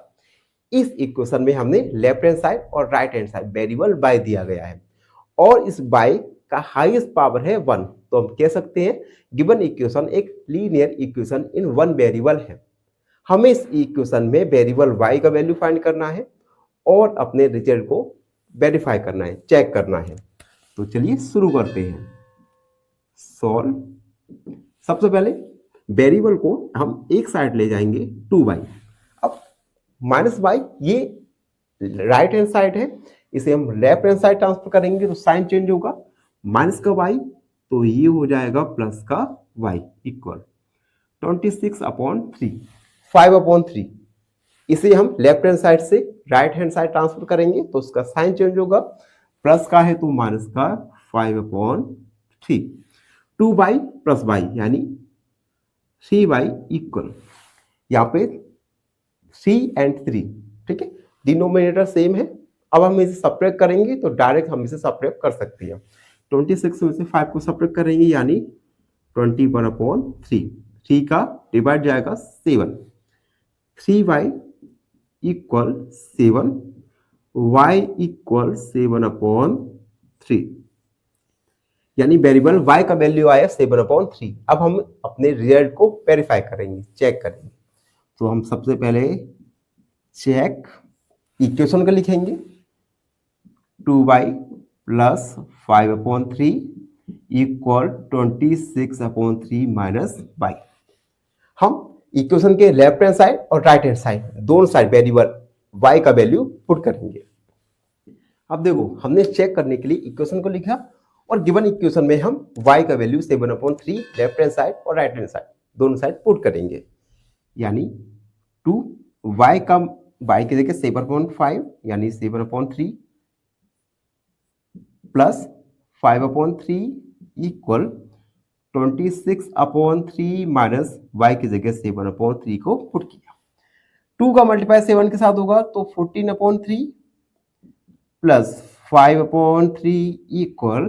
इस इक्वेशन में हमने लेफ्ट हैंड साइड और right hand side variable y दिया गया है और इस y का हाईएस्ट पावर है 1, तो हम कह सकते हैं गिवन इक्वेशन एक linear equation in one variable है। हमें इस इक्वेशन में वेरिएबल y का वैल्यू फाइंड करना है और अपने रिजल्ट को वेरीफाई करना है, चेक करना है। तो चलिए शुरू करते हैं सॉल्व। सबसे पहले वेरिएबल को हम एक साइड ले जाएंगे 2y। अब माइनस y ये राइट हैंड साइड है, इसे हम लेफ्ट हैंड साइड ट्रांसफर करेंगे तो साइन चेंज होगा, माइनस का y तो ये हो जाएगा प्लस का y इक्वल 26/3 5/3। इसे हम लेफ्ट हैंड साइड से राइट हैंड साइड ट्रांसफर करेंगे तो उसका साइन चेंज होगा, प्लस का है तो माइनस का 5/3। 2y प्लस y यानी 3y इक्वल यहाँ पे 3 and 3, ठीक है, डिनोमिनेटर सेम है। अब हम इसे सब्ट्रैक्ट करेंगे तो डायरेक्ट हम इसे सब्ट्रैक्ट कर सकते हैं। 26 में से 5 को सब्ट्रैक्ट करेंगे यानी 21/3, 3 का डिवाइड जाएगा 7, 3y इक्वल 7, y इक्वल 7/3 यानी वेरिएबल y का वैल्यू आया 7/3। अब हम अपने रिजल्ट को वेरीफाई करेंगे, चेक करेंगे। तो हम सबसे पहले चेक इक्वेशन को लिखेंगे 2y plus 5/3 equal 26/3 minus y। हम इक्वेशन के लेफ्ट हैंड साइड और राइट हैंड साइड दोनों साइड वेरिएबल y का वैल्यू पुट करेंगे। अब देखो हमने चेक करने के लिए इक्वेशन को लिखा और गिवन इक्वेशन में हम y का वैल्यू 7/3 लेफ्ट हैंड साइड और राइट हैंड साइड दोनों साइड पुट करेंगे, यानी 2 y का y की जगह 7/5 यानी 7/3 प्लस 5/3 इक्वल 26/3 माइनस y की जगह 7/3 को पुट किया। 2 का मल्टीप्लाई 7 के साथ होगा तो 14/3 प्लस 5/3 इक्वल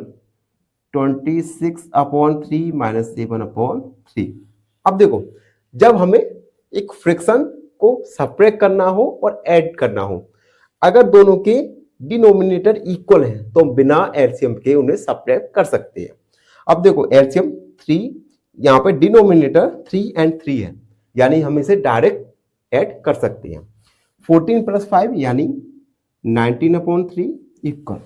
26/3 माइनस 7/3। अब देखो जब हमें एक फ्रैक्शन को सब्ट्रैक्ट करना हो और ऐड करना हो, अगर दोनों के डिनोमिनेटर इक्वल है तो बिना एलसीएम के उन्हें सब्ट्रैक्ट कर सकते हैं। अब देखो एलसीएम 3, यहाँ पे डिनोमिनेटर 3 and 3 है, यानी हम इसे डायरेक्ट ऐड कर सकते हैं। 14 प्लस 5 यानी 19/3 इक्वल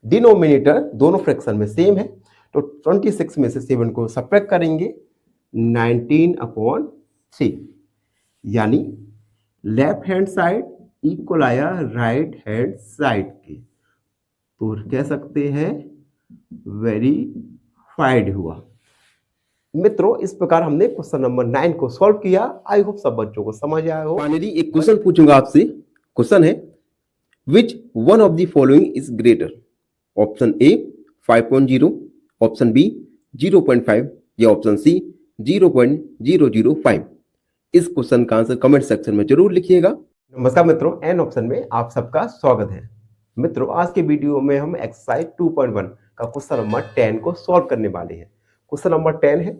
डिनोमिनेटर दोनों फ्रैक्शन में सेम है तो 26 में से 7 को सब्ट्रैक्ट करेंगे 19/3 यानी लेफ्ट हैंड साइड इक्वल आया राइट हैंड साइड के, तो कह सकते हैं वेरीफाइड हुआ। मित्रों इस प्रकार हमने क्वेश्चन नंबर 9 को सॉल्व किया। आई होप सब बच्चों को समझ आया हो। फाइनली एक क्वेश्चन पूछूंगा आपसे। क्वेश्चन है which one of the following is greater, option A 5.0, option B 0.5 या ऑप्शन सी 0.005। इस क्वेश्चन का आंसर कमेंट सेक्शन में जरूर लिखिएगा। नमस्कार मित्रों, एन ऑप्शन में आप सबका स्वागत है। मित्रों आज के वीडियो में हम एक्सरसाइज 2.1 का क्वेश्चन नंबर 10 को सॉल्व करने वाले हैं। क्वेश्चन नंबर 10 है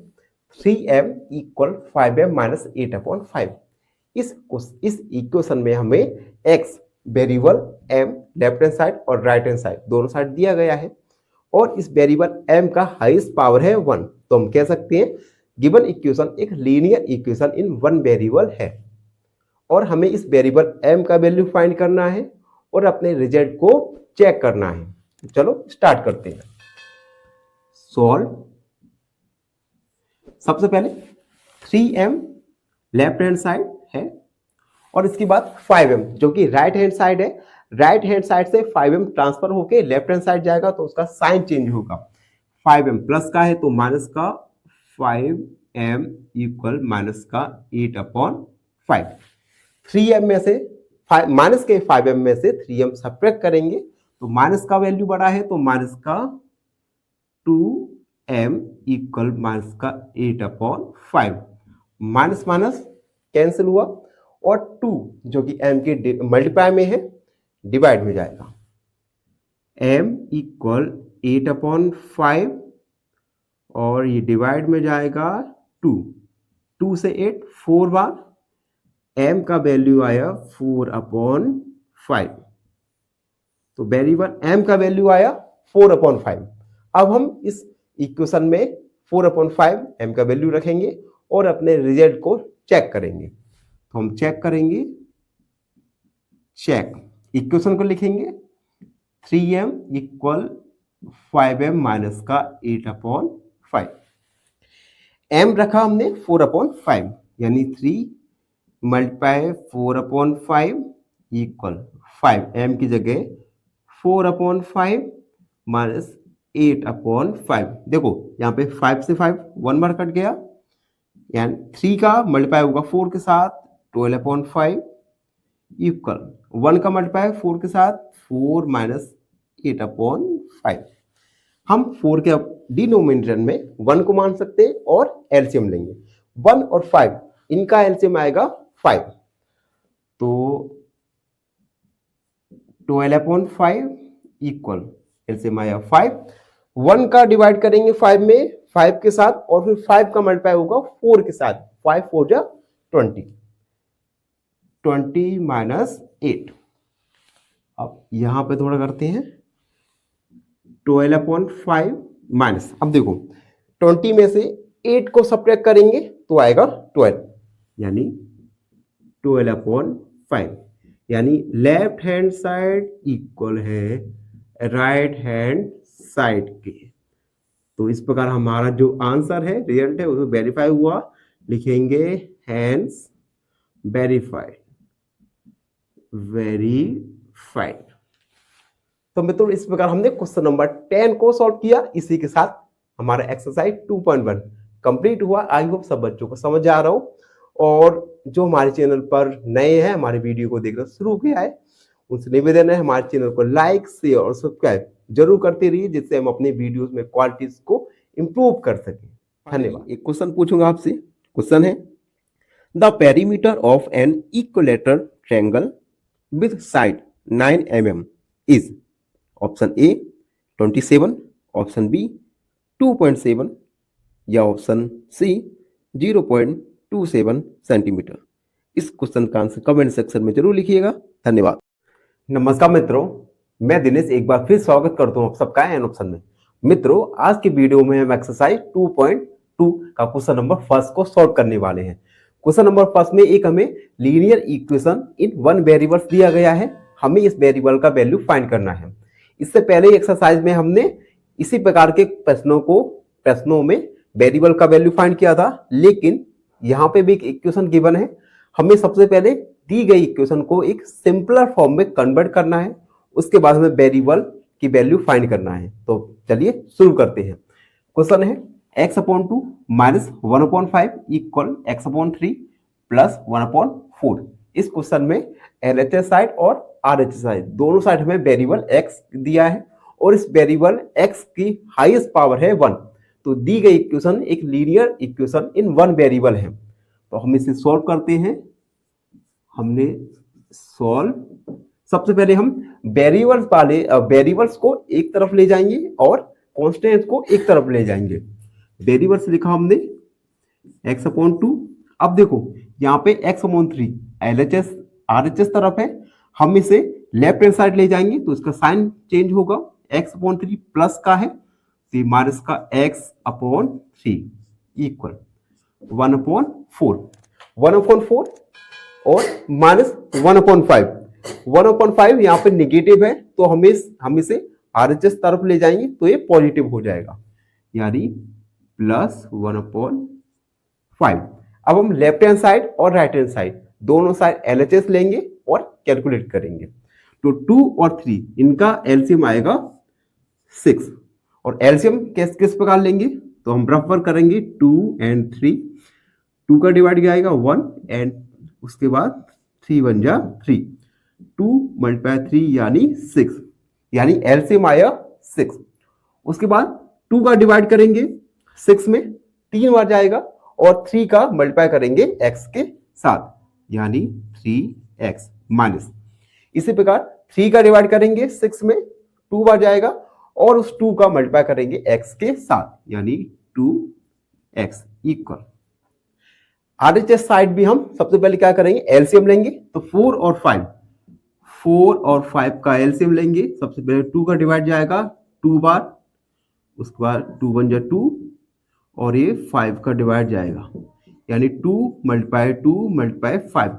3m इक्वल 5m माइनस 8/5। इस इक्वेशन में हमें x variable m left hand side और राइट हैंड साइड दोनों साइड दिया गया है और इस वेरिएबल m का हाईएस्ट पावर है 1। तो हम कह सकते हैं गिवन इक्वेशन एक linear equation in one variable है और हमें इस वेरिएबल m का वैल्यू फाइंड करना है और अपने रिजल्ट को चेक करना है। चलो स्टार्ट करते हैं। सॉल्व। सबसे पहले 3m लेफ्ट हैंड साइड है और इसके बाद 5m जो कि राइट हैंड साइड है। राइट हैंड साइड से 5m ट्रांसफर होके लेफ्ट हैंड साइड जाएगा तो उसका साइन चेंज होगा। 5m प्लस का है तो माइनस का 5m इक्वल माइनस का 8/5। 3m में से माइनस के 5m में से 3m सब्ट्रैक्ट करेंगे तो माइनस का वैल्यू बड़ा है तो माइनस का 2m इक्वल माइनस का 8/5। माइनस माइनस कैंसिल हुआ और 2 जो कि m के मल्टीप्लाई में है डिवाइड में जाएगा। m इक्वल 8/5 और ये डिवाइड में जाएगा 2 से 8 4 बार m का वैल्यू आया 4/5। तो वेरिएबल m का वैल्यू आया 4/5। अब हम इस इक्वेशन में 4/5 m का वैल्यू रखेंगे और अपने रिजल्ट को चेक करेंगे। तो हम चेक करेंगे, चेक इक्वेशन को लिखेंगे 3m इक्वल 5m माइनस का 8/5। m रखा हमने 4/5 यानी 3 मल्टीप्लाई 4/5 इक्वल 5 m की जगह 4/5 माइनस 8/5। देखो यहाँ पे 5 से 5 1 बार कट गया यानी 3 का मल्टीप्लाई होगा 4 के साथ 12/5 इक्वल 1 का मल्टीप्लाई 4 के साथ 4 माइनस 8/5। हम 4 के डिनोमिनेटर में 1 को मान सकते हैं और एलसीएम लेंगे। 1 और 5 इनका एलसीएम आएगा 5 तो 12/5 इक्वल एलसीएम आया 5। 1 का डिवाइड करेंगे 5 में 5 के साथ और फिर 5 का मल्टीप्लाई होगा 4 के साथ 5 4 जा 20 माइनस 8। अब यहां पे थोड़ा करते हैं 12/5 माइनस, अब देखो 20 में से 8 को सब्ट्रैक्ट करेंगे तो आएगा 12 यानी 12/5 यानी लेफ्ट हैंड साइड इक्वल है राइट हैंड साइड के। तो इस प्रकार हमारा जो आंसर है रिजल्ट है उसको वेरीफाई हुआ, लिखेंगे हैंस वेरीफाइड। तो मित्रों इस प्रकार हमने क्वेश्चन नंबर 10 को सॉल्व किया। इसी के साथ हमारा एक्सरसाइज 2.1 कंप्लीट हुआ। आई होप सब बच्चों को समझ आ रहा हो और जो हमारे चैनल पर नए हैं हमारे वीडियो को देखना शुरू किया है उनसे निवेदन है हमारे चैनल को लाइक शेयर और सब्सक्राइब जरूर करते रहिए जिससे हम अपने वीडियोस में क्वालिटीज को इंप्रूव कर सकें। धन्यवाद। एक क्वेश्चन पूछूंगा आपसे। क्वेश्चन है the perimeter of an equilateral triangle with side 9 mm is option A 27, option B 2.7 या ऑप्शन सी 0.27 सेंटीमीटर। इस क्वेश्चन का आंसर कमेंट सेक्शन में जरूर लिखिएगा। धन्यवाद। नमस्कार मित्रों, मैं दिनेश एक बार फिर स्वागत करता हूं आप सबका एन ऑप्शन में। मित्रों आज के वीडियो में हम एक्सरसाइज 2.2 का क्वेश्चन नंबर फर्स्ट को सॉल्व करने वाले हैं। क्वेश्चन नंबर फर्स्ट में एक हमें linear equation in one variables दिया गया है, हमें इस वेरिएबल का वैल्यू फाइंड करना है। इससे पहले एक्सरसाइज में हमने इसी प्रकार के प्रश्नों में वेरिएबल का वैल्यू फाइंड किया था, लेकिन यहाँ पे भी एक इक्वेशन गिवन है। हमें सबसे पहले दी गई इक्वेशन को एक सिंपलर फॉर्म में कन्वर्ट करना है, उसके बाद हमें वेरिएबल की वैल्यू फाइंड करना है। तो चलिए शुरू करते हैं। क्वेश्चन है x/2 minus 1/5 equal x/3 plus 1/4। इस क्वेश्चन में LHS साइड और RHS साइड दोनों साइड हमें वेरिएबल x दिया है और इस वेरिएबल x की हाईएस्ट पावर है 1। तो दी गई इक्वेशन एक linear equation in one variable है। तो हम इसे सॉल्व करते हैं। हमने सॉल्व, सबसे पहले हम वेरिएबल्स को एक तरफ ले जाएंगे और कांस्टेंट्स को एक तरफ ले जाएंगे। वेरिएबल से लिखा हमने x अपॉन 2। अब देखो यहाँ पे x अपॉन 3 LHS RHS तरफ है, हम इसे लेफ्ट हैंड साइड ले जाएंगे तो इसका साइन चेंज होगा, x अपॉन 3 प्लस का है तो माइनस का x upon 3 equal 1 upon 4, 1 upon 4 और माइनस 1 अपॉन 5, 1 अपॉन 5 यहाँ पे निगेटिव है तो हम इसे RHS तरफ ले जाएंगे तो ये पॉजिटिव हो जाएगा, यानी प्लस 1 अपॉन 5। अब हम लेफ्ट हैंड साइड और राइट हैंड साइड दोनों साइड LHS लेंगे और कैलकुलेट करेंगे। तो 2 और 3 इनका एलसीएम आएगा 6 और एलसीएम किस प्रकार लेंगे तो हम रफर करेंगे 2 एंड 3, 2 का डिवाइड क्या आएगा 1 एंड उसके बाद 3 बन जा 3, 2 मल्टीप्लाई 3 यानी 6, यानी एलसीएम आया 6। उसके बाद 2 का डिवाइड करेंगे 6 में 3 बार जाएगा और 3 का मल्टीप्लाई करेंगे x के साथ यानी 3x माइनस। इसी प्रकार 3 का डिवाइड करेंगे 6 में 2 बार जाएगा और उस 2 का मल्टीप्लाई करेंगे x के साथ यानी 2x इक्वल। RHS साइड भी हम सबसे पहले क्या करेंगे एलसीएम लेंगे तो 4 और 5, 4 और 5 का एलसीएम लेंगे। सबसे पहले 2 का डिवाइड जाएगा 2 बार, उसके बाद 2 बन जा 2 और ये 5 का डिवाइड जाएगा यानी 2 मल्टीप्लाई 2 मल्टीप्लाई 5,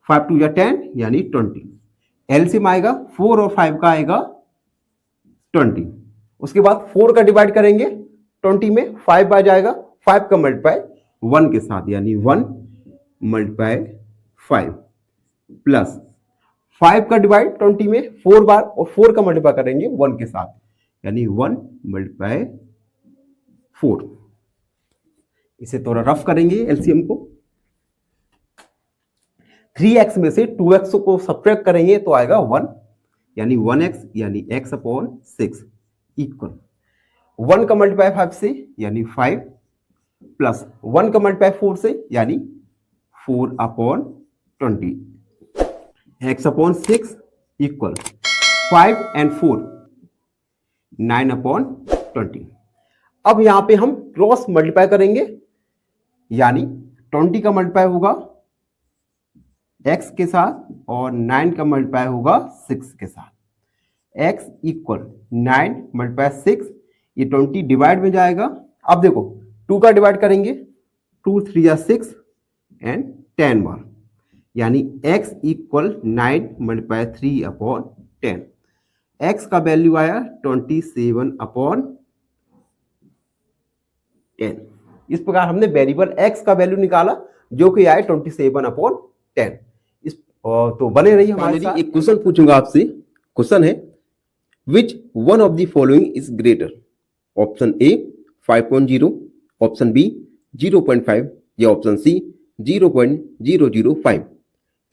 5 2 या 10 यानी 20। एलसीएम आएगा 4 और 5 का आएगा 20। उसके बाद 4 का डिवाइड करेंगे 20 में 5 आ जाएगा, 5 का मल्टीप्लाई 1 के साथ यानी 1 मल्टीप्लाई 5 प्लस 5 का डिवाइड 20 में 4 बार और 4 का मल्टीप्लाई करेंगे 1 के साथ यानी 1 मल्टीप्लाई 4। इसे थोड़ा रफ करेंगे एलसीएम को। 3x में से 2x को सब्ट्रैक्ट करेंगे तो आएगा 1 यानी 1x यानी x अपॉन 6 इक्वल 1 का मल्टीप्लाई 5 से यानी 5 प्लस 1 का मल्टीप्लाई 4 से यानी 4 upon 20 x upon 6 equal 5 and 4 9 upon 20। अब यहां पे हम क्रॉस मल्टीप्लाई करेंगे यानी 20 का मल्टीप्लाई होगा x के साथ और 9 का मल्टीप्लाई होगा 6 के साथ, x इक्वल 9 मल्टीप्लाई 6, ये 20 डिवाइड में जाएगा। अब देखो 2 का डिवाइड करेंगे 2 3 या 6 एंड 10 बार यानी x equal 9 multiply 3 upon 10, x का वैल्यू आया 27 अपॉन 10। इस प्रकार हमने वेरिएबल x का वैल्यू निकाला जो कि आया 27 अपॉन 10। तो बने रहिए हमारे साथ। एक क्वेश्चन पूछूंगा आपसे, क्वेश्चन है which one of the following is greater, option A 5.0, option B 0.5 या ऑप्शन सी 0.005।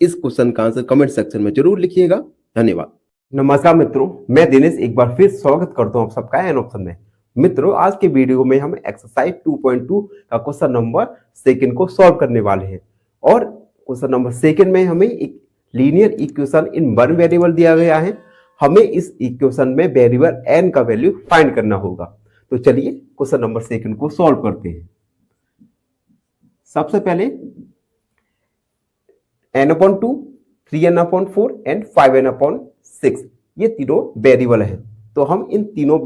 इस क्वेश्चन का आंसर कमेंट सेक्शन में जरूर लिखिएगा। धन्यवाद। नमस्कार मित्रों, मैं दिनेश एक बार फिर स्वागत करता हूं आप सबका एन ऑप्शन में। मित्रों आज के वीडियो में हम एक्सरसाइज 2.2 का क्वेश्चन नंबर 2 को सॉल्व करने वाले हैं और क्वेश्चन नंबर 2 में हमें एक linear equation in one variable दिया गया है। हमें इस इक्वेशन में वेरिएबल n का वैल्यू फाइंड करना होगा। तो चलिए क्वेश्चन नंबर 2 को सॉल्व करते हैं। सबसे पहले n/2, 3n/4 एंड 5n/6 ये तीनों वेरिएबल है। तो हम इन तीनों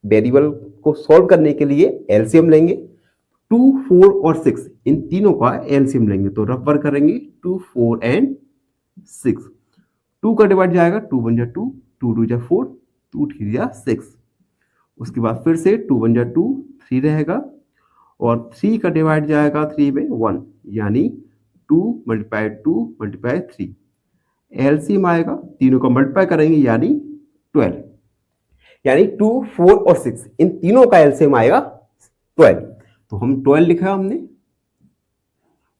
वेरिएबल को सॉल्व करने के लिए एलसीएम लेंगे। 2, 4 और 6 इन तीनों का एलसीएम लेंगे तो रबर करेंगे 2, 4 एंड 6। 2 का डिवाइड जाएगा 2 बन जा 2, 2 2 जा 4, 2 3 जा 6। उसके बाद फिर से 2 बन जा 2, 3 रहेगा और 3 का डिवाइड जाएगा 3 में 1 यानी 2 मल्टीप्लाई 2 मल्टीप्लाई 3। एलसीएम आएगा, तीनों का मल्टीप्लाई करेंगे यानी 12, यानी 2, 4 और 6 इन तीनों का एलसीएम आएगा 12। तो हम 12 लिखा हमने।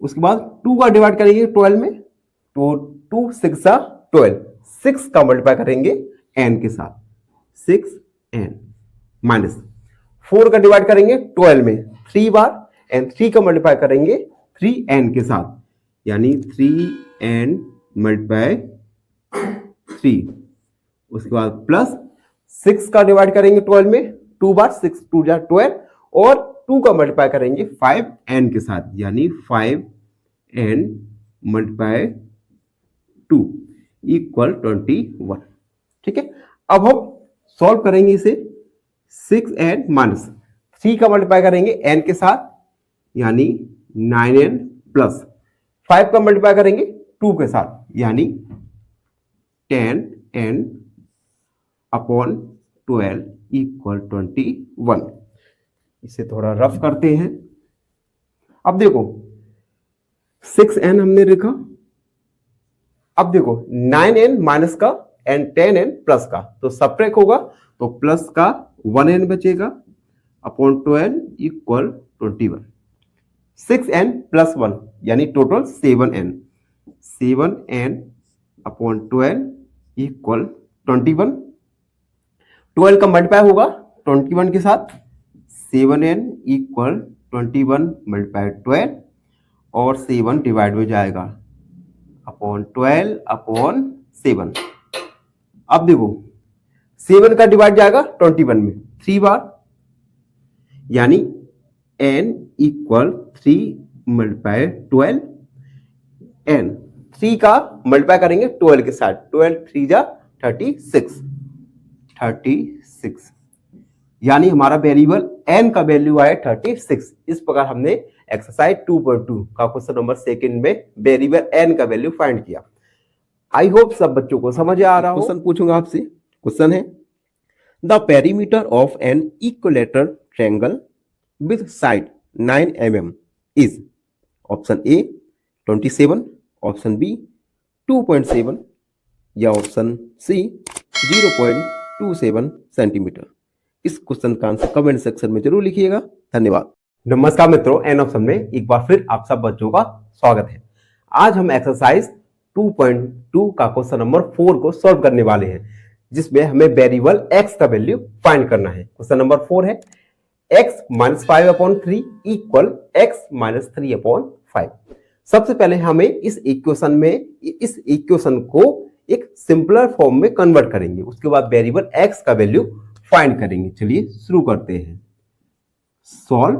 उसके बाद 2 का डिवाइड करेंगे 12 में तो 2 6 12, 6 का मल्टीप्लाई करेंगे n के साथ 6n माइनस 4 का डिवाइड करेंगे 12 में 3 बार एंड 3 का मल्टीप्लाई करेंगे 3n के साथ यानी 3n मल्टीप्लाई 3। उसके बाद प्लस 6 का डिवाइड करेंगे 12 में 2 बार, 6 2 जा 12 और 2 का मल्टीप्लाई करेंगे 5n के साथ, यानी 5n मल्टीप्लाई 2 इक्वल 21। ठीक है, अब हम सॉल्व करेंगे इसे। 6n माइनस 3 का मल्टीप्लाई करेंगे n के साथ, यानी 9n प्लस 5 का मल्टीप्लाई करेंगे 2 के साथ, यानी 10n अपॉन 12 इक्वल 21। इसे थोड़ा रफ करते हैं। अब देखो 6n हमने लिखा, अब देखो 9n माइनस का एंड 10n प्लस का, तो सब्ट्रैक्ट होगा तो प्लस का 1n बचेगा अपॉन 12 इक्वल 21। 6n प्लस 1 यानी total 7n, 7n upon 12 equal 21। 12 का मल्टीप्लाई होगा 21 के साथ, 7n इक्वल 21 मल्टीप्लाई 12 और 7 डिवाइड हो जाएगा अपॉन 12 अपॉन 7। अब देखो 7 का डिवाइड जाएगा 21 में 3 बार, यानी n इक्वल 3 मल्टीप्लाई 12 n। 3 का मल्टीप्लाई करेंगे 12 के साथ, 12 3 जा 36, यानी हमारा वेरिएबल n का वैल्यू आया 36। इस प्रकार हमने एक्सरसाइज 2.2 का क्वेश्चन नंबर 2 में वेरिएबल n का वैल्यू फाइंड किया। आई होप सब बच्चों को समझ आ रहा हो। क्वेश्चन पूछूंगा आपसे। क्वेश्चन है the perimeter of an equilateral triangle with side 9 mm is option A 27, option B 2.7 या ऑप्शन सी 0.27 सेंटीमीटर। इस क्वेश्चन का आंसर कमेंट सेक्शन में जरूर लिखिएगा। धन्यवाद। नमस्कार मित्रों, एन ऑप्शन में एक बार फिर आप सब बच्चों का स्वागत है। आज हम एक्सरसाइज 2.2 का क्वेश्चन नंबर 4 को सॉल्व करने वाले हैं, जिसमें हमें वेरिएबल x का वैल्यू फाइंड करना है। क्वेश्चन नंबर 4 है x minus 5/3 equal x minus 3/5। सबसे पहले हमें इस इक्वेशन को एक सिंपलर फॉर्म में कन्वर्ट करेंगे, उसके बाद वेरिएबल x का वैल्यू फाइंड करेंगे। चलिए शुरू करते हैं सॉल्व।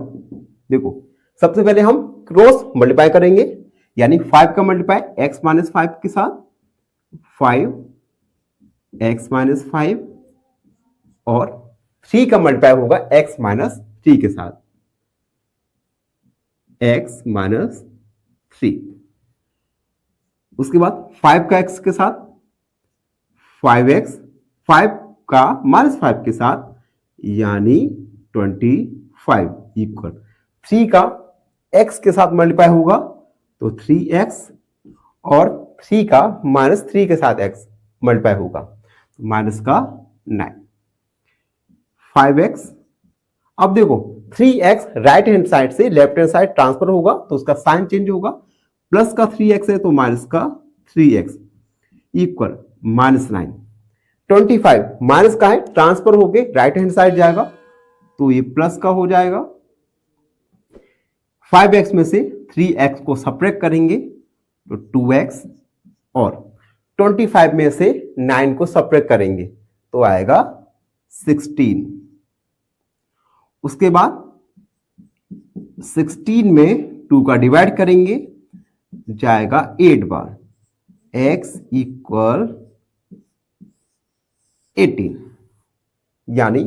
देखो सबसे पहले हम क्रॉस मल्टीप्लाई करेंगे, यानी 5 का मल्टीप्लाई x माइनस 5 के साथ 5x माइनस 5 और 3 का मल्टीप्लाई होगा x माइनस 3 के साथ x माइनस 3। उसके बाद 5 का x के साथ 5x, 5 का माइनस 5 के साथ यानी 25 इक्वल 3 का x के साथ मल्टीप्लाई होगा तो 3x और 3 का माइनस 3 के साथ x मल्टीप्लाई होगा तो माइनस का 9 5x। अब देखो 3x राइट हैंड साइड से लेफ्ट हैंड साइड ट्रांसफर होगा तो उसका साइन चेंज होगा, प्लस का 3x है तो माइनस का 3x इक्वल माइनस 9। 25 माइनस का है ट्रांसफर होके राइट हैंड साइड जाएगा तो ये प्लस का हो जाएगा। 5x में से 3x को सब्ट्रैक्ट करेंगे तो 2x और 25 में से 9 को सब्ट्रैक्ट करेंगे तो आएगा 16। उसके बाद 16 में 2 का डिवाइड करेंगे जाएगा 8 बार, x इक्वल 18 यानी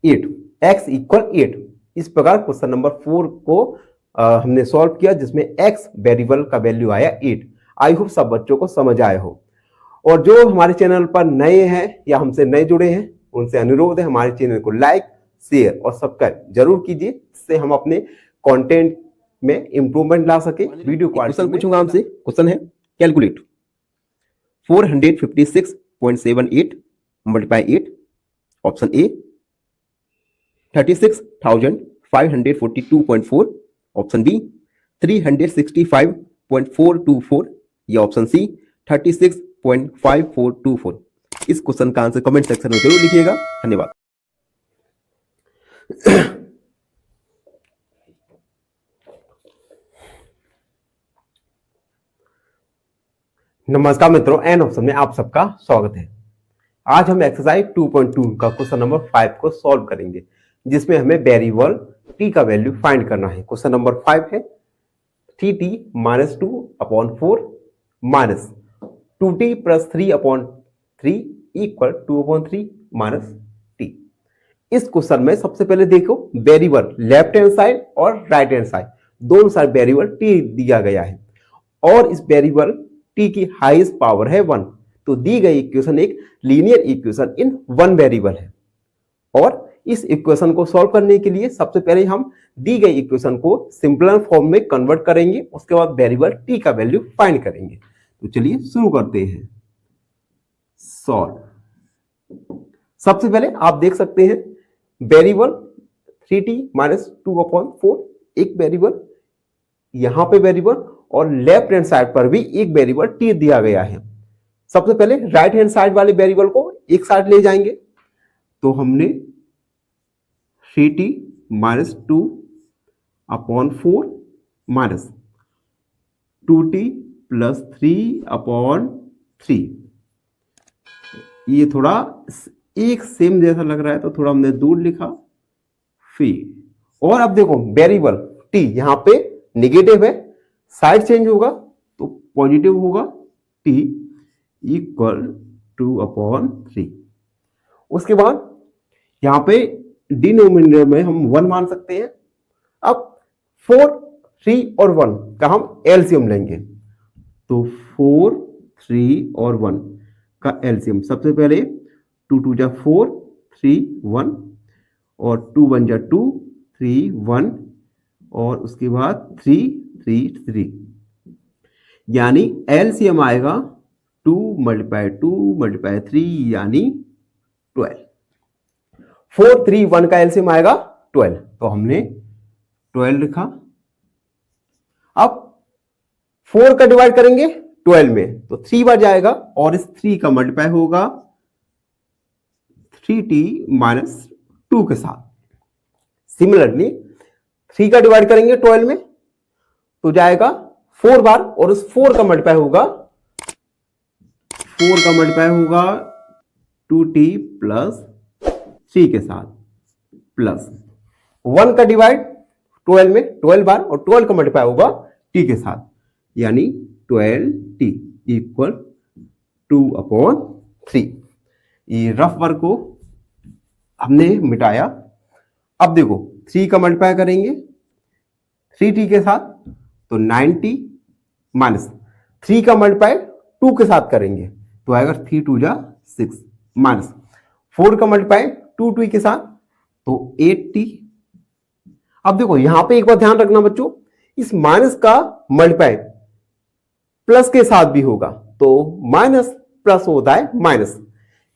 8, x इक्वल 8। इस प्रकार क्वेश्चन नंबर 4 को हमने सॉल्व किया, जिसमें x वेरिएबल का वैल्यू आया 8। आई होप सब बच्चों को समझ आए हो। और जो हमारे चैनल पर नए हैं या हमसे नए जुड़े हैं उनसे अनुरोध है हमारे चैनल को लाइक, शेयर और सब्सक्राइब जरूर कीजिए, जिससे हम अपने कंटेंट में इंप्रूवमेंट ला सके। वीडियो क्वेश्चन पूछूंगा आपसे। क्वेश्चन है calculate 456.78 multiply 8। Option A 36,542.4, option B 365.424 या ऑप्शन सी 36.5424। इस क्वेश्चन का आंसर कमेंट सेक्शन में जरूर लिखिएगा। धन्यवाद। नमस्कार मित्रों, एन ऑप्शन में आप सबका स्वागत है। आज हम एक्सरसाइज 2.2 का क्वेश्चन नंबर 5 को सॉल्व करेंगे, जिसमें हमें वेरिएबल t का वैल्यू फाइंड करना है। क्वेश्चन नंबर 5 है 3t minus 2/4 minus 2t plus 3/3 equal 2/3 minus t। इस क्वेश्चन में सबसे पहले देखो वेरिएबल लेफ्ट हैंड साइड और राइट हैंड साइड दोनों साइड वेरिएबल t दिया गया है और इस वेरिएबल t की हाईएस्ट पावर है 1। तो दी गई इक्वेशन एक linear equation in one variable है और इस इक्वेशन को सॉल्व करने के लिए सबसे पहले हम दी गई इक्वेशन को सिंपलर फॉर्म में कन्वर्ट करेंगे, उसके बाद वेरिएबल t का वैल्यू फाइंड करेंगे। तो चलिए शुरू करते हैं सॉल्व। सबसे पहले आप देख सकते हैं वेरिएबल 3t माइनस 2/4 एक वेरिएबल, यहां पे वेरिएबल और लेफ्ट हैंड साइड पर भी एक वेरिएबल t दिया गया है। सबसे पहले राइट हैंड साइड वाले वेरिएबल को एक साइड ले जाएंगे, तो हमने 3t minus 2/4 minus 2t plus 3/3। ये थोड़ा एक सेम जैसा लग रहा है तो थोड़ा हमने दूर लिखा फिर। और अब देखो वेरिएबल t यहां पे नेगेटिव है, साइड चेंज होगा तो पॉजिटिव होगा, t इक्वल 2/3। उसके बाद यहां पे डिनोमिनेटर में हम 1 मान सकते हैं। अब 4, 3 और 1 का हम एलसीएम लेंगे, तो 4, 3 और 1 का एलसीएम सबसे पहले 2 2 जा 4, 3 1 और 2 1 जा 2, 3 1 और उसके बाद 3 3 3, यानी एलसीएम आएगा 2 × 2 × 3 यानी 12। 4 3 1 का एलसीएम आएगा 12, तो हमने 12 लिखा। अब 4 का डिवाइड करेंगे 12 में तो 3 बार जाएगा और इस 3 का मल्टीप्लाई होगा 3t माइनस 2 के साथ। सिमिलरली 3 का डिवाइड करेंगे 12 में तो जाएगा 4 बार और इस 4 का मल्टीप्लाई होगा 2t प्लस 3 के साथ प्लस 1 का डिवाइड 12 में 12 बार और 12 का मल्टीप्लाई होगा t के साथ, यानी 12t इक्वल 2/3। ये रफ वर्क को हमने मिटाया। अब देखो 3 का मल्टीप्लाई करेंगे 3t के साथ तो 9t माइनस 3 का मल्टीप्लाई 2 के साथ करेंगे तो आएगा 3 2 जा 6 माइनस 4 का मल्टीप्लाई 2 2 के साथ तो 8t। अब देखो यहां पे एक बार ध्यान रखना बच्चों, इस माइनस का मल्टीप्लाई प्लस के साथ भी होगा तो माइनस प्लस होता है माइनस,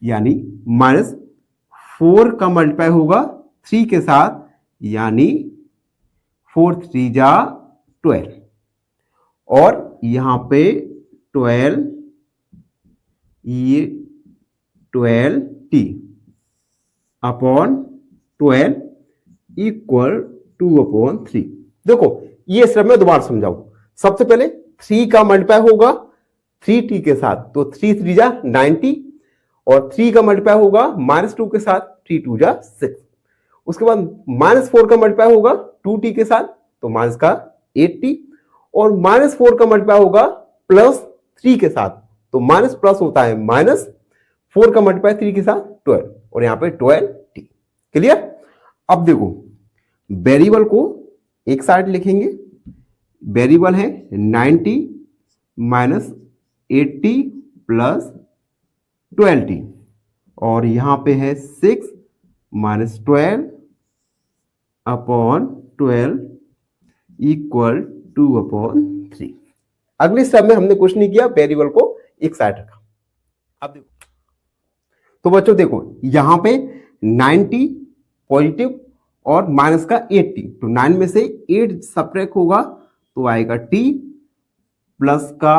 यानी माइनस 4 का मल्टीप्लाई होगा 3 के साथ यानी 4 3 जा 12 और यहां पे 12 ये 12t अपॉन 12 इक्वल 2/3। देखो ये स्टेप में दोबारा समझाऊं। सबसे पहले 3 का मल्टीप्लाई होगा 3t के साथ तो 3 3 जा 9t और 3 का मल्टीप्लाई होगा माइनस 2 के साथ 3 2 जा 6। उसके बाद माइनस 4 का मल्टीप्लाई होगा 2t के साथ तो माइनस का 8t और माइनस 4 का मल्टीप्लाई होगा प्लस 3 के साथ तो माइनस प्लस होता है माइनस 4 का मल्टीप्लाई 3 के साथ 12 और यहां पे 12t। क्लियर? अब देखो वेरिएबल को एक साइड लिखेंगे, वेरिएबल है 9t minus 8t plus 12t और यहां पे है 6 माइनस 12 अपॉन 12 इक्वल 2/3। अगले स्टेप में हमने कुछ नहीं किया, वेरिएबल को एक साइड रखा। अब देखो तो बच्चों देखो यहां पे 9t पॉजिटिव और माइनस का 8t तो 9 में से 8 सब्ट्रैक्ट होगा तो आएगा t प्लस का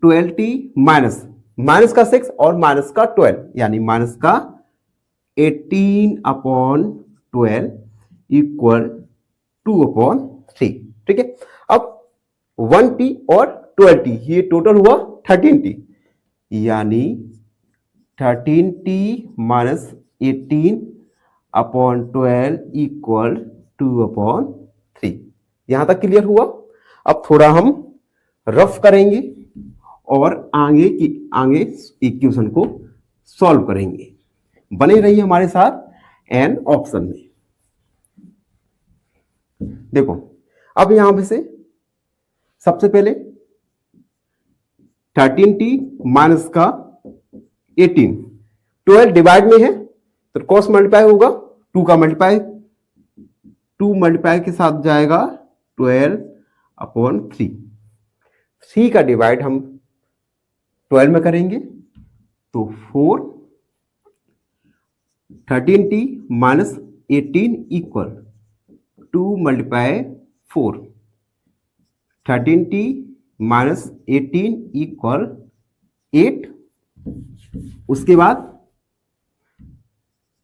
12t माइनस माइनस का 6 और माइनस का 12 यानी माइनस का 18/12 इक्वल 2/3। ठीक है, अब 1t और 12t ये टोटल हुआ 13t यानी 13t माइनस 18 अपॉन 12 इक्वल 2/3। यहां तक क्लियर हुआ। अब थोड़ा हम रफ करेंगे और आगे इक्वेशन को सॉल्व करेंगे। बने रहिए हमारे साथ एन ऑप्शन में। देखो अब यहां पे से सबसे पहले 13t माइनस का 18, 12 डिवाइड में है तो क्रॉस मल्टीप्लाई होगा, 2 का मल्टीप्लाई 2 मल्टीप्लाई के साथ जाएगा 12/3। 3 का डिवाइड हम 12 में करेंगे तो 4, 13t minus 18 equal 2 multiply 4, 13t minus 18 equal 8। उसके बाद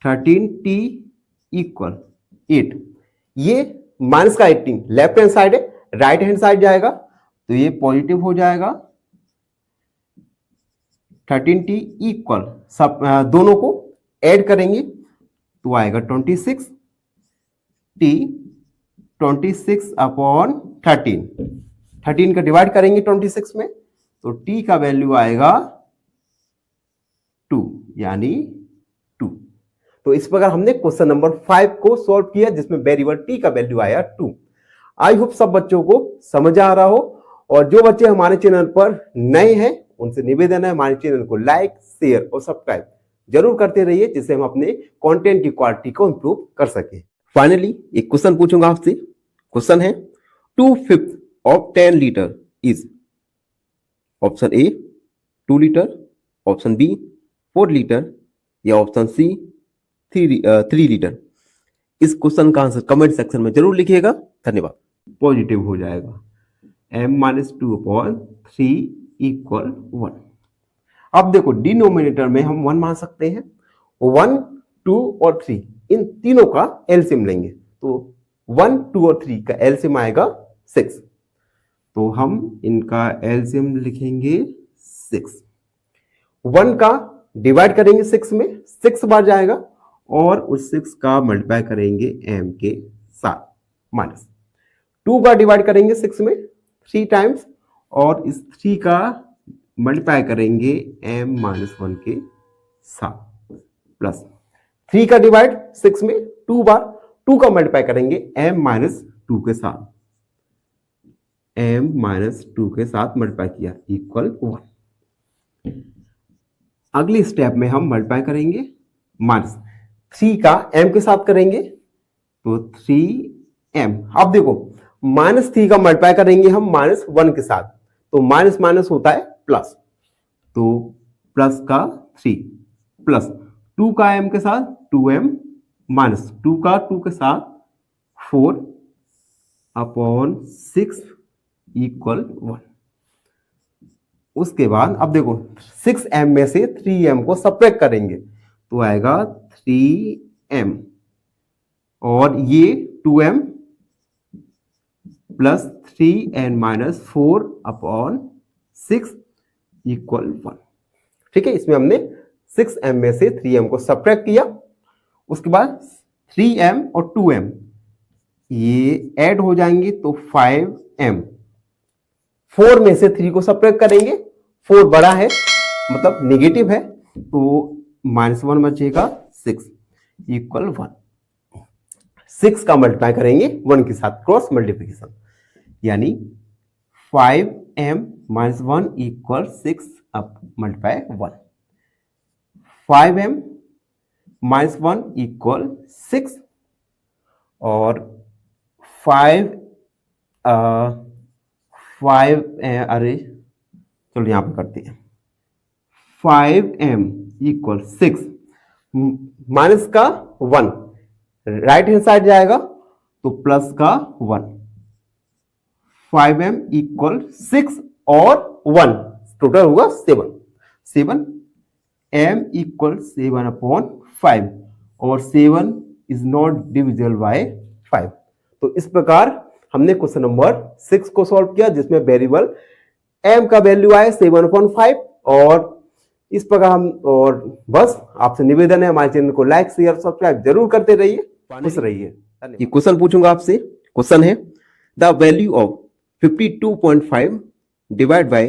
13t इक्वल 8। ये माइनस का 18 लेफ्ट हैंड साइड है, राइट हैंड साइड जाएगा तो ये पॉजिटिव हो जाएगा। 13t इक्वल सब दोनों को ऐड करेंगे तो आएगा 26, t 26 अपॉन 13 का डिवाइड करेंगे 26 में तो t का वैल्यू आएगा 2 यानी 2। तो इस प्रकार हमने क्वेश्चन नंबर 5 को सॉल्व किया जिसमें वेरिएबल t का वैल्यू आया 2। आई होप सब बच्चों को समझ आ रहा हो। और जो बच्चे हमारे चैनल पर नए हैं उनसे निवेदन है हमारे चैनल को लाइक, शेयर और सब्सक्राइब जरूर करते रहिए जिससे हम अपने कंटेंट की क्वालिटी को इंप्रूव कर सके। फाइनली एक क्वेश्चन पूछूंगा आपसे। क्वेश्चन है 2/5 of 10 litre is option A 2 litre, option B 4 litre या ऑप्शन सी 3 लीटर। इस क्वेश्चन का आंसर कमेंट सेक्शन में जरूर लिखिएगा। धन्यवाद। पॉजिटिव हो जाएगा m-2/3 इक्वल 1। अब देखो डिनोमिनेटर में हम 1 मान सकते हैं। 1, 2 और 3 इन तीनों का एलसीएम लेंगे तो 1, 2 और 3 का एलसीएम आएगा 6। तो हम इनका एलसीएम लिखेंगे 6। 1 का डिवाइड करेंगे 6 में, 6 बार जाएगा और उस 6 का मल्टीप्लाई करेंगे m के साथ माइनस। 2 का डिवाइड करेंगे 6 में 3 टाइम्स और इस 3 का मल्टीप्लाई करेंगे m-1 के साथ प्लस 3 का डिवाइड 6 में 2 बार, 2 का मल्टीप्लाई करेंगे m-2 के साथ, m-2 के साथ मल्टीप्लाई किया इक्वल 1। अगली स्टेप में हम मल्टीप्लाई करेंगे माइनस 3 का m के साथ करेंगे तो 3m। अब देखो -3 का मल्टीप्लाई करेंगे हम -1 के साथ तो माइनस माइनस होता है प्लस, तो प्लस का 3 प्लस 2 का m के साथ 2m माइनस 2 का 2 के साथ 4/6 इक्वल 1। उसके बाद अब देखो 6m में से 3m को सब्ट्रैक्ट करेंगे तो आएगा 3m और ये 2m प्लस 3n-4/6 इक्वल 1। ठीक है, इसमें हमने 6m में से 3m को सब्ट्रैक्ट किया। उसके बाद 3m और 2m ये ऐड हो जाएंगे तो 5m। 4 में से 3 को सब्ट्रैक्ट करेंगे, 4 बड़ा है मतलब नेगेटिव है तो -1 बचेगा 6 इक्वल 1। 6 का मल्टीप्लाई करेंगे 1 के साथ क्रॉस मल्टीप्लिकेशन यानी 5m-1 इक्वल 6 अब मल्टीप्लाई 1। 5m-1 इक्वल 6 और 5 अरे चलो यहां पर करते हैं 5m इक्वल 6 माइनस का 1 राइट हैंड साइड जाएगा तो प्लस का 1। 5m इक्वल 6 और 1 टोटल होगा 7। 7m इक्वल 7/5 और 7 इज नॉट डिविजिबल बाय 5। तो इस प्रकार हमने क्वेश्चन नंबर 6 को सॉल्व किया जिसमें वेरिएबल m का वैल्यू आया 7/5 और इस प्रकार हम, और बस आपसे निवेदन है हमारे चैनल को लाइक शेयर सब्सक्राइब जरूर करते रहिए, खुश रहिए। ये क्वेश्चन पूछूंगा आपसे। क्वेश्चन है the value of 52.5 divide by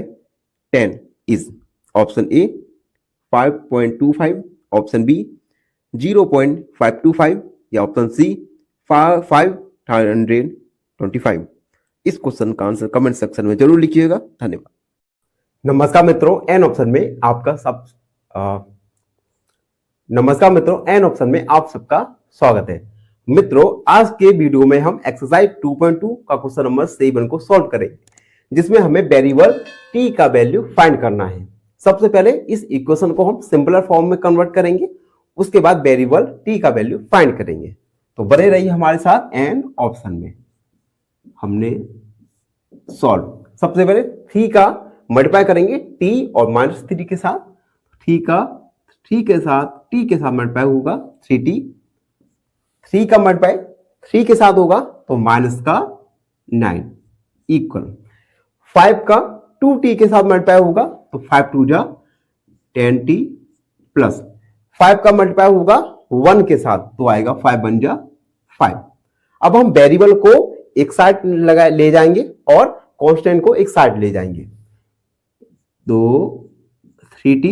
10 is option A 5.25, option B 0.525 या ऑप्शन सी 525। इस क्वेश्चन का आंसर कमेंट सेक्शन में जरूर लिखिएगा। धन्यवाद। नमस्कार मित्रों, एन ऑप्शन में आपका एन ऑप्शन में आप सबका स्वागत है। मित्रों, आज के वीडियो में हम एक्सरसाइज 2.2 का क्वेश्चन नंबर 7 को सॉल्व करेंगे, जिसमें हमें वेरिएबल t का वैल्यू फाइंड करना है। सबसे पहले इस इक्वेशन को हम सिंपलर फॉर्म में कन्वर्ट करेंगे, उसके बाद वेरिएबल t का वैल्यू फाइंड करेंगे। तो बने रहिए हमारे साथ एन ऑप्शन में। हमने सॉल्व, सबसे पहले 3 का मल्टीप्लाई करेंगे t और -3 के साथ। 3 का t के साथ मल्टीप्लाई होगा 3t। 3 का मल्टीप्लाई 3 के साथ होगा तो माइनस का 9 इक्वल 5 का 2t के साथ मल्टीप्लाई होगा तो 5 2 जा 10t प्लस 5 का मल्टीप्लाई होगा 1 के साथ तो आएगा 5 1 जा 5। अब हम वेरिएबल को एक साइड ले जाएंगे और कांस्टेंट को एक साइड ले जाएंगे। तो 3t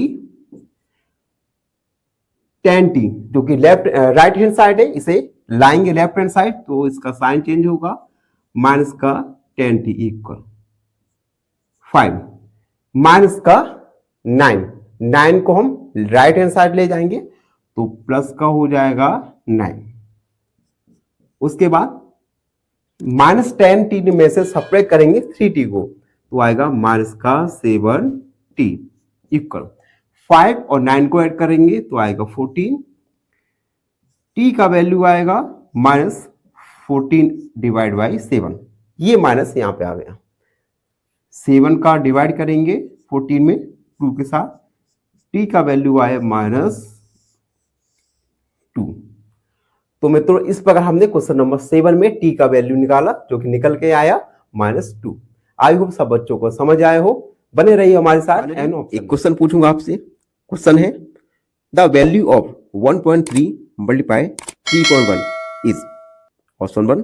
10t जो कि राइट हैंड साइड है, इसे लाएंगे लेफ्ट हैंड साइड तो इसका साइन चेंज होगा, माइनस का 10t इक्वल 5 माइनस का 9 को हम राइट हैंड साइड ले जाएंगे तो प्लस का हो जाएगा 9। उसके बाद -10t में से सब्ट्रैक्ट करेंगे 3t को तो आएगा माइनस का 7t इक्वल 5 और 9 को ऐड करेंगे तो आएगा 14। t का वैल्यू आएगा -14 डिवाइड बाई 7। ये माइनस यहां पे आ गया। 7 का डिवाइड करेंगे 14 में 2 के साथ, t का वैल्यू आया -2। तो मित्रों, इस प्रकार हमने क्वेश्चन नंबर 7 में t का वैल्यू निकाला, जो कि निकल के आया -2। आई होप सब बच्चों को समझ आए हो। बने रहिए हमारे साथ। एक क्वेश्चन पूछूंगा आपसे। क्वेश्चन है the value of 1.3 multiply 3.1 is option 1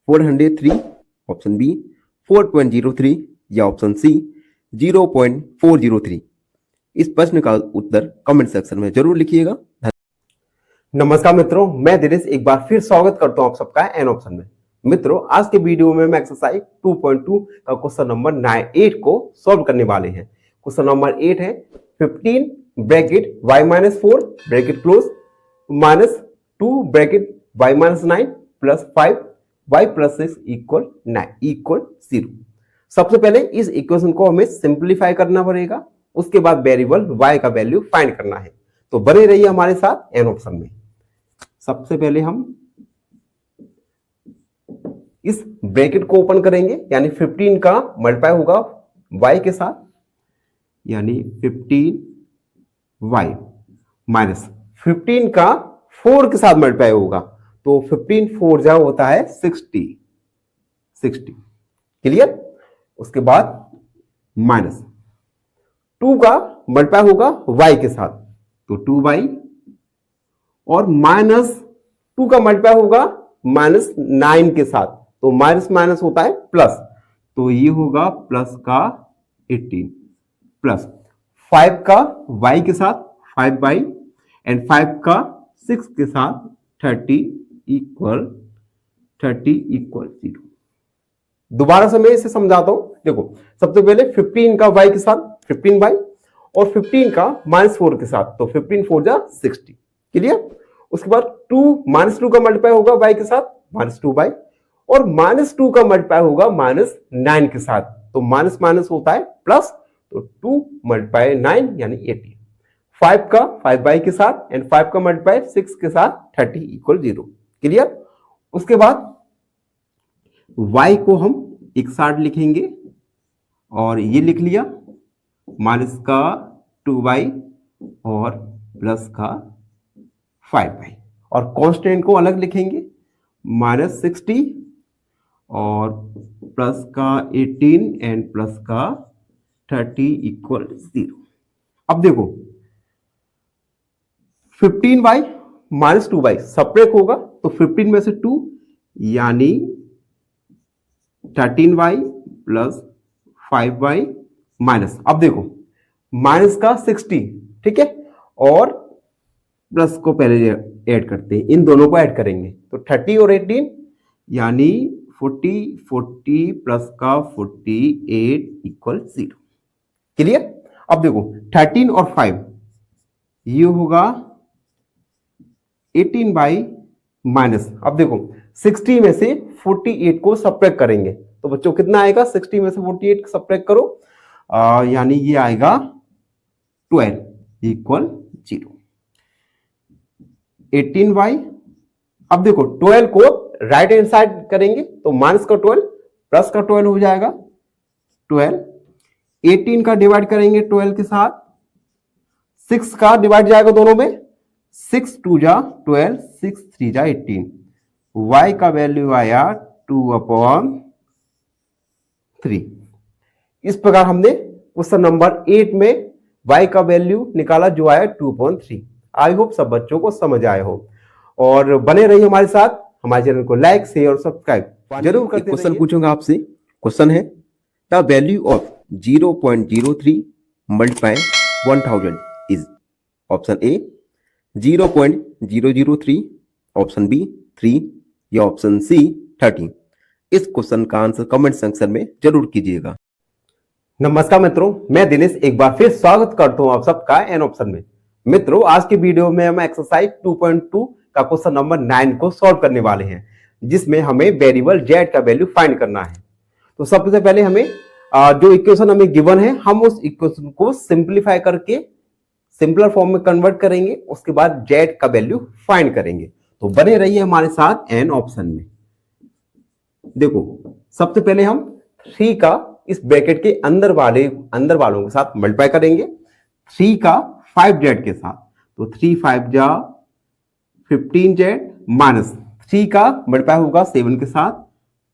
403, option B 4.03 या ऑप्शन सी 0.403। इस प्रश्न का उत्तर कमेंट सेक्शन में जरूर लिखिएगा। नमस्कार मित्रों, मैं दिनेश एक बार फिर स्वागत करता हूं आप सबका एन ऑप्शन में। मित्रों, आज के वीडियो में मैं एक्सरसाइज 2.2 का क्वेश्चन नंबर 8 को सॉल्व करने वाले हैं। क्वेश्चन नंबर 8 है 15 bracket y-4 bracket close -2 bracket y-9 plus 5 y+6 equal 0। सबसे पहले इस इक्वेशन को हमें सिंप्लीफाई करना पड़ेगा, उसके बाद वेरिएबल y का वैल्यू फाइंड करना है। तो बने रहिए हमारे साथ एन ऑप्शन में। सबसे पहले हम इस ब्रैकेट को ओपन करेंगे, यानी 15 का मल्टीप्लाई होगा y के साथ, यानी 15y माइनस 15 का 4 के साथ मल्टीप्लाई होगा तो 15 4 जा होता है 60। क्लियर? उसके बाद माइनस 2 का मल्टीप्लाई होगा y के साथ तो 2y और -2 का मल्टीप्लाई होगा -9 के साथ तो माइनस होता है प्लस, तो ये होगा प्लस का 18 प्लस 5 का y के साथ 5y एंड 5 का 6 के साथ 30 इक्वल 0। दोबारा से मैं इसे समझाता हूं। देखो, सबसे पहले 15 का y के साथ 15y और 15 का -4 के साथ तो 15 4 जा 60। क्लियर? उसके बाद -2 का मल्टीप्लाई होगा y के साथ -2y और -2 का मल्टीप्लाई होगा -9 के साथ तो माइनस होता है प्लस, तो 2 मल्टीप्लाई 9 यानी 18। 5 का 5y के साथ एंड 5 का मल्टीप्लाई 6 के साथ 30 इक्वल 0। क्लियर? उसके बाद y को हम एक साथ लिखेंगे और ये लिख लिया माइनस का 2y और प्लस का 5y और कांस्टेंट को अलग लिखेंगे -60 और प्लस का 18 एंड प्लस का 30 इक्वल 0। अब देखो, 15y माइनस 2y सब्ट्रैक्ट होगा तो 15 में से 2 यानी 13y प्लस 5y माइनस, अब देखो माइनस का 60, ठीक है, और प्लस को पहले ऐड करते हैं, इन दोनों को ऐड करेंगे तो 30 और 18 यानी 40 प्लस का 48 इक्वल 0। क्लियर? अब देखो 13 और 5 ये होगा 18 बाई माइनस, अब देखो 60 में से 48 को सब्ट्रैक्ट करेंगे तो बच्चों कितना आएगा, 60 में से 48 सब्ट्रैक्ट करो यानी ये आएगा 12 इक्वल 0। 18y, अब देखो 12 को राइट हैंड साइड करेंगे तो माइनस का 12 प्लस का 12 हो जाएगा 12। 18 का डिवाइड करेंगे 12 के साथ, 6 का डिवाइड जाएगा दोनों में, 6 2 जा 12, 6 3 जा 18, y का वैल्यू आया 2/3। इस प्रकार हमने क्वेश्चन नंबर 8 में y का वैल्यू निकाला जो आया 2/3। आई होप सब बच्चों को समझ आए हो और बने रहिए हमारे साथ, हमारे चैनल को लाइक शेयर और सब्सक्राइब जरूर करते रहिए। क्वेश्चन पूछूंगा आपसे, क्वेश्चन है the value of 0.03 multiply 1000 is option A 0.003, option B 3 या ऑप्शन सी 30। इस क्वेश्चन का आंसर कमेंट सेक्शन में जरूर कीजिएगा। नमस्कार मित्रों, मैं दिनेश एक बार फिर स्वागत करता हूं आप सबका एन ऑप्शन में। मित्रों आज के वीडियो में हम एक्सरसाइज 2.2 का क्वेश्चन नंबर 9 को सॉल्व करने वाले हैं, जिसमें हमें वेरिएबल z का वैल्यू फाइंड करना है। तो सबसे पहले हमें जो इक्वेशन हमें गिवन है हम उस इक्वेशन को सिंप्लीफाई करके सिंपलर फॉर्म में कन्वर्ट करेंगे, उसके बाद z का वैल्यू फाइंड करेंगे। तो बने रहिए हमारे साथ एन ऑप्शन में। देखो सबसे पहले हम 3 का इस ब्रैकेट के अंदर वालों के साथ मल्टीप्लाई करेंगे, 3 का 5z के साथ, तो 3 5 जा 15z माइनस 3 का मल्टीप्लाई होगा 7 के साथ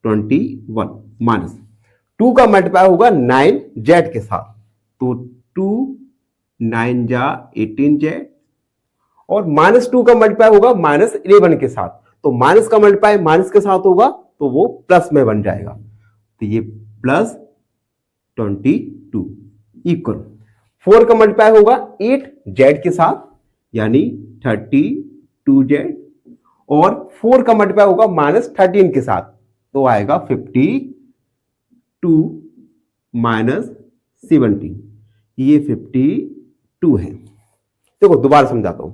21 माइनस 2 का मल्टीप्लाई होगा 9z के साथ, तो 2 9 जा 18z और माइनस 2 का मल्टीप्लाई होगा माइनस 11 के साथ, तो माइनस का मल्टीप्लाई माइनस के साथ होगा तो वो प्लस में बन जाएगा, तो ये प्लस 22 इक्वल 4 का मल्टीप्लाई होगा 8z के साथ यानी 32z और 4 का मल्टीप्लाई होगा माइनस 13 के साथ तो आएगा 52 माइनस 17, ये 52 है। देखो दोबारा समझाता हूं,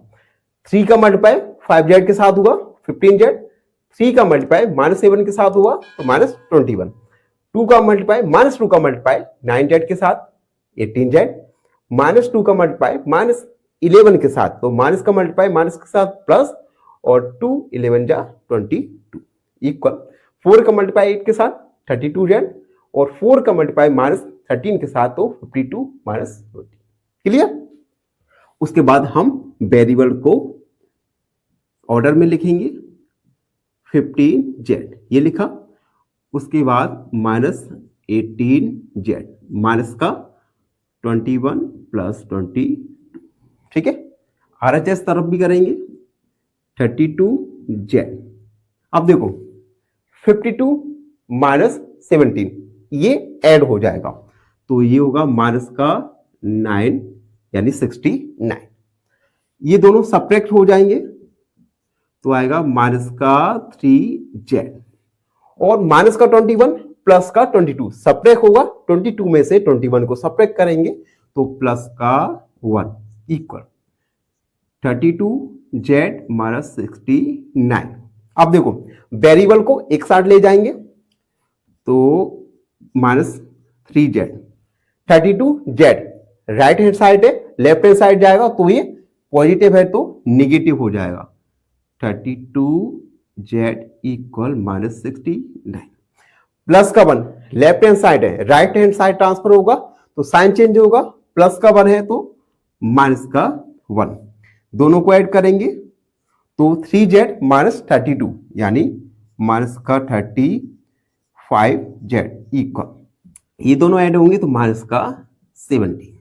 3 का मल्टीप्लाई 5z के साथ हुआ 15z, 3 का मल्टीप्लाई माइनस 7 के साथ हुआ तो माइनस 21, 2 का मल्टीप्लाई माइनस 2 का मल्टीप्लाई 9z के साथ 18z, माइनस 2 का मल्टीप्लाई माइनस 11 के साथ, तो माइनस का मल्टीप्लाई माइनस के साथ प्लस और 2 11 जा 22 इक्वल 4 का मल्टीप्लाई 8 के साथ 32z और 4 का मल्टीप्लाई माइनस 13 के साथ तो 52 माइनस 20। क्लियर? उसके बाद हम वेरिएबल को ऑर्डर में लिखेंगे, 15z ये लिखा, उसके बाद माइनस 18z माइनस का 21 प्लस 22, ठीक है। RHS तरफ भी करेंगे 32z। अब देखो 52 माइनस 17 ये ऐड हो जाएगा तो ये होगा माइनस का 9 यानी 69, ये दोनों सब्ट्रैक्ट हो जाएंगे तो आएगा माइनस का 3z और माइनस का 21 प्लस का 22 सब्ट्रैक्ट होगा, 22 में से 21 को सब्ट्रैक्ट करेंगे तो प्लस का 1 इक्वल 32z माइनस 69। अब देखो वेरिएबल को एक साइड ले जाएंगे तो minus 3z, 32z right hand side है, लेफ्ट हैंड साइड जाएगा तो ये पॉजिटिव है तो निगेटिव हो जाएगा, 32z इक्वल माइनस 69। प्लस का 1 लेफ्ट हैंड साइड है, राइट हैंड साइड ट्रांसफर होगा तो साइन चेंज होगा, प्लस का 1 है तो माइनस का 1, दोनों को ऐड करेंगे तो 3z माइनस 32 यानी माइनस का 35z इक्वल, ये दोनों ऐड होंगे तो माइनस का 70,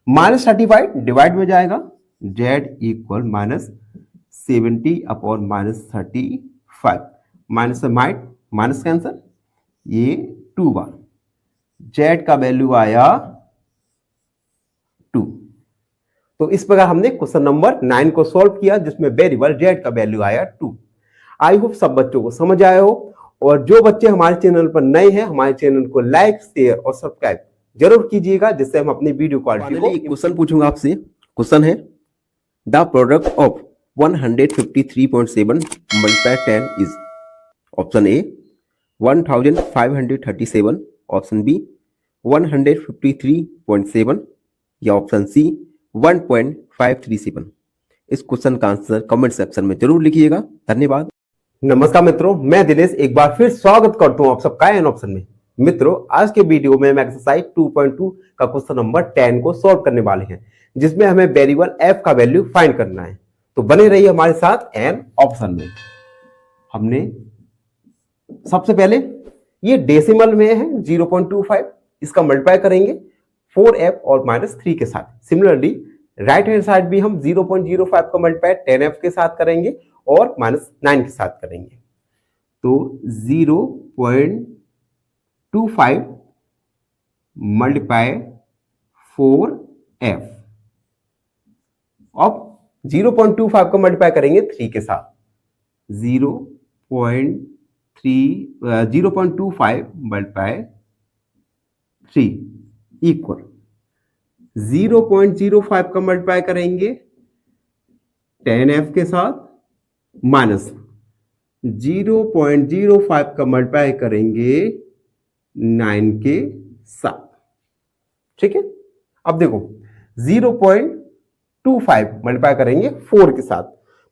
माइनस 35 डिवाइड में जाएगा जेड इक्वल -70/-35 माइनस माइनस का आंसर ये 2 बार, जेड का वैल्यू आया 2। तो इस प्रकार हमने क्वेश्चन नंबर 9 को सॉल्व किया जिसमें वेरिएबल जेड का वैल्यू आया 2। आई होप सब बच्चों को समझ आया हो, और जो बच्चे हमारे चैनल पर नए हैं हमारे चैनल को लाइक शेयर और सब्सक्राइब जरूर कीजिएगा, जिससे हम अपनी वीडियो क्वालिटी को। एक क्वेश्चन पूछूंगा आपसे, क्वेश्चन है the product of 153.7 multiply 10 is, option A 1537, option B 153.7 या ऑप्शन सी 1.537। इस क्वेश्चन का आंसर कमेंट सेक्शन में जरूर लिखिएगा। धन्यवाद। नमस्कार मित्रों, मैं दिनेश एक बार फिर स्वागत करता हूं आप सबका एन ऑप्शन में। मित्रों, आज के वीडियो में हम एक्सरसाइज 2.2 का क्वेश्चन नंबर 10 को सॉल्व करने वाले हैं, जिसमें हमें वेरिएबल f का वैल्यू फाइंड करना है। तो बने रहिए हमारे साथ एन ऑप्शन में। हमने सबसे पहले ये डेसिमल में है 0.25, इसका मल्टीप्लाई करेंगे 4f और -3 के साथ। सिमिलरली राइट हैंड साइड भी हम 0.05 का मल्टीप्लाई 10f के साथ करेंगे और -9 के साथ करेंगे। तो 0.25 मल्टीप्लाई 4f, अब 0.25 का मल्टीप्लाई करेंगे 3 के साथ। 0.25 मल्टीप्लाई 3 इक्वल 0.05 का मल्टीप्लाई करेंगे 10f के साथ माइनस 0.05 का मल्टीप्लाई करेंगे 9 के साथ। ठीक है, अब देखो 0.25 मल्टीप्लाई करेंगे 4 के साथ।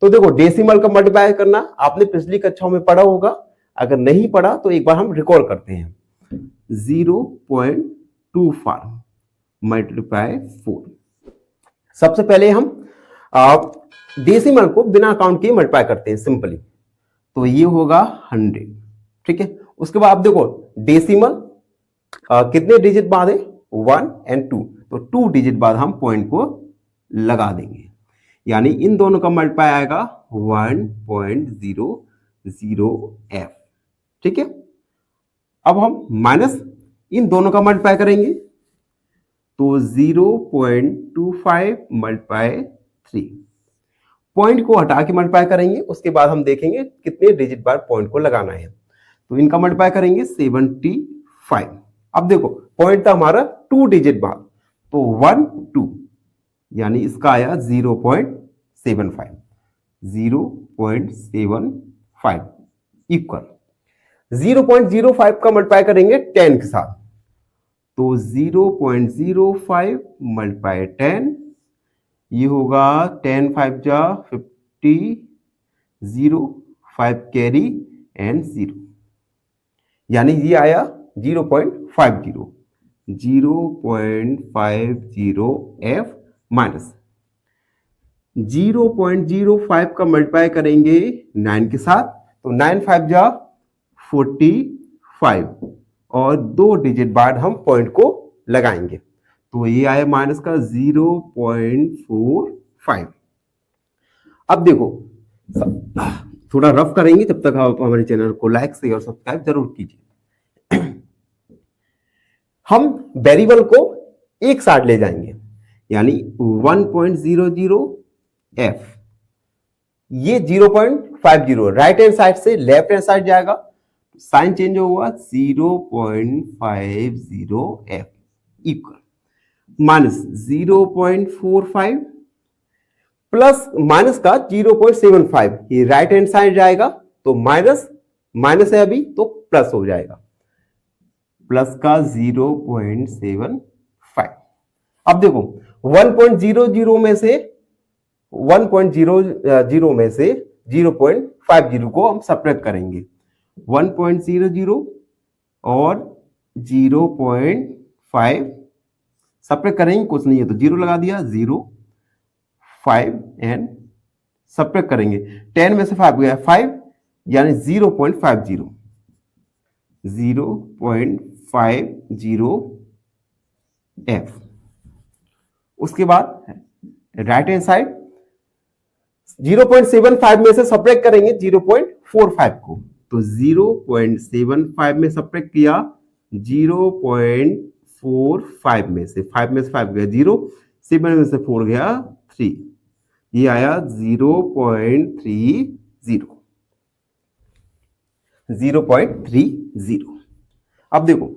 तो देखो डेसिमल का मल्टीप्लाई करना आपने पिछली कक्षाओं में पढ़ा होगा, अगर नहीं पढ़ा तो एक बार हम रिकॉल करते हैं। 0.25 मल्टीप्लाई 4, सबसे पहले हम डेसिमल को बिना काउंट किए मल्टीप्लाई करते हैं सिंपली, तो ये होगा 100। ठीक है, उसके बाद आप देखो डेसिमल कितने डिजिट बाद है 1 और 2, तो 2 डिजिट बाद हम पॉइंट को लगा देंगे, यानी इन दोनों का मल्टीप्लाई आएगा 1.00f। ठीक है, अब हम माइनस इन दोनों का मल्टीप्लाई करेंगे, तो 0.25 मल्टीप्लाई 3, पॉइंट को हटा के मल्टीप्लाई करेंगे, उसके बाद हम देखेंगे कितने डिजिट बार पॉइंट को लगाना है। तो इनका मल्टीप्लाई करेंगे 75। अब देखो पॉइंट था हमारा 2 डिजिट बाद, तो 1 2, यानी इसका आया 0.75 इक्वल 0.05 का मल्टीप्लाई करेंगे 10 के साथ, तो 0.05 मल्टीप्लाई 10, ये होगा 10 5 जा 50, 0 5 कैरी एंड 0, यानी ये आया 0.50f माइनस 0.05 का मल्टीप्लाई करेंगे 9 के साथ, तो 9 5 जा 45 और 2 डिजिट बाद हम पॉइंट को लगाएंगे, तो ये आया माइनस का 0.45। अब देखो थोड़ा रफ करेंगे, तब तक आप हमारे चैनल को लाइक शेयर और सब्सक्राइब जरूर कीजिए। हम वेरिएबल को एक साइड ले जाएंगे, यानी 1.00f, ये 0.50 राइट हैंड साइड से लेफ्ट हैंड साइड जाएगा, साइन चेंज होगा 0.50f equal minus 0.45 plus minus का 0.75, ये राइट हैंड साइड जाएगा, तो माइनस माइनस है अभी तो प्लस हो जाएगा, प्लस का 0.75। अब देखो 1.00 में से 0.50 को हम सब्ट्रैक्ट करेंगे, 1.00 और 0.5 सब्ट्रैक्ट करेंगे, कुछ नहीं है तो 0 लगा दिया, 0 5 एंड सब्ट्रैक्ट करेंगे, 10 में से 5 गया 5, यानी 0.50 f। उसके बाद राइट हैंड साइड 0.75 में से सब्ट्रैक्ट करेंगे 0.45 को, तो 0.75 में सब्ट्रैक्ट किया 0.45 में से 5 में से 5 गया 0, 7 में से 4 गया 3, ये आया 0.30। 0.30। अब देखो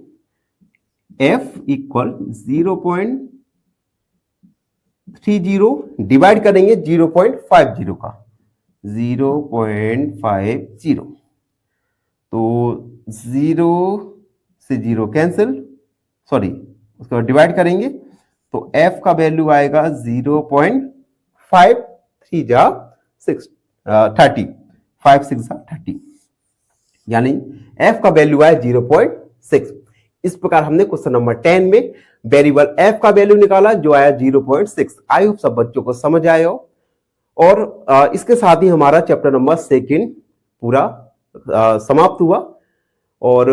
f इक्वल 0.30 डिवाइड करेंगे 0.50 का, 0.50, तो 0 से 0 कैंसिल, सॉरी उसको डिवाइड करेंगे तो f का वैल्यू आएगा 0.5, 3 जा 6 30, 5 6 जा 30, यानी f का वैल्यू आया 0.6। इस प्रकार हमने क्वेश्चन नंबर 10 में वेरिएबल f का वैल्यू निकाला जो आया 0.6। आई होप सब बच्चों को समझ आया हो। और इसके साथ ही हमारा चैप्टर नंबर 2 पूरा समाप्त हुआ। और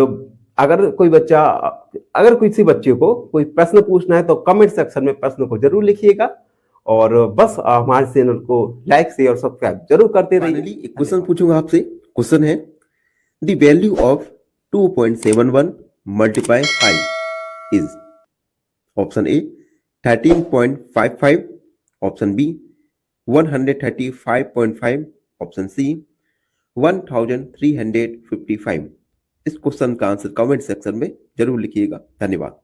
अगर किसी बच्चे को कोई प्रश्न पूछना है तो कमेंट सेक्शन में प्रश्न को जरूर लिखिएगा। और बस हमारे चैनल को लाइक शेयर और सब्सक्राइब जरूर करते रहिए। एक क्वेश्चन पूछूंगा आपसे। क्वेश्चन है the value of 2.71 multiply 5 is option A 13.55, option B 135.5, option C 1355। इस क्वेश्चन का आंसर कमेंट सेक्शन में जरूर लिखिएगा। धन्यवाद।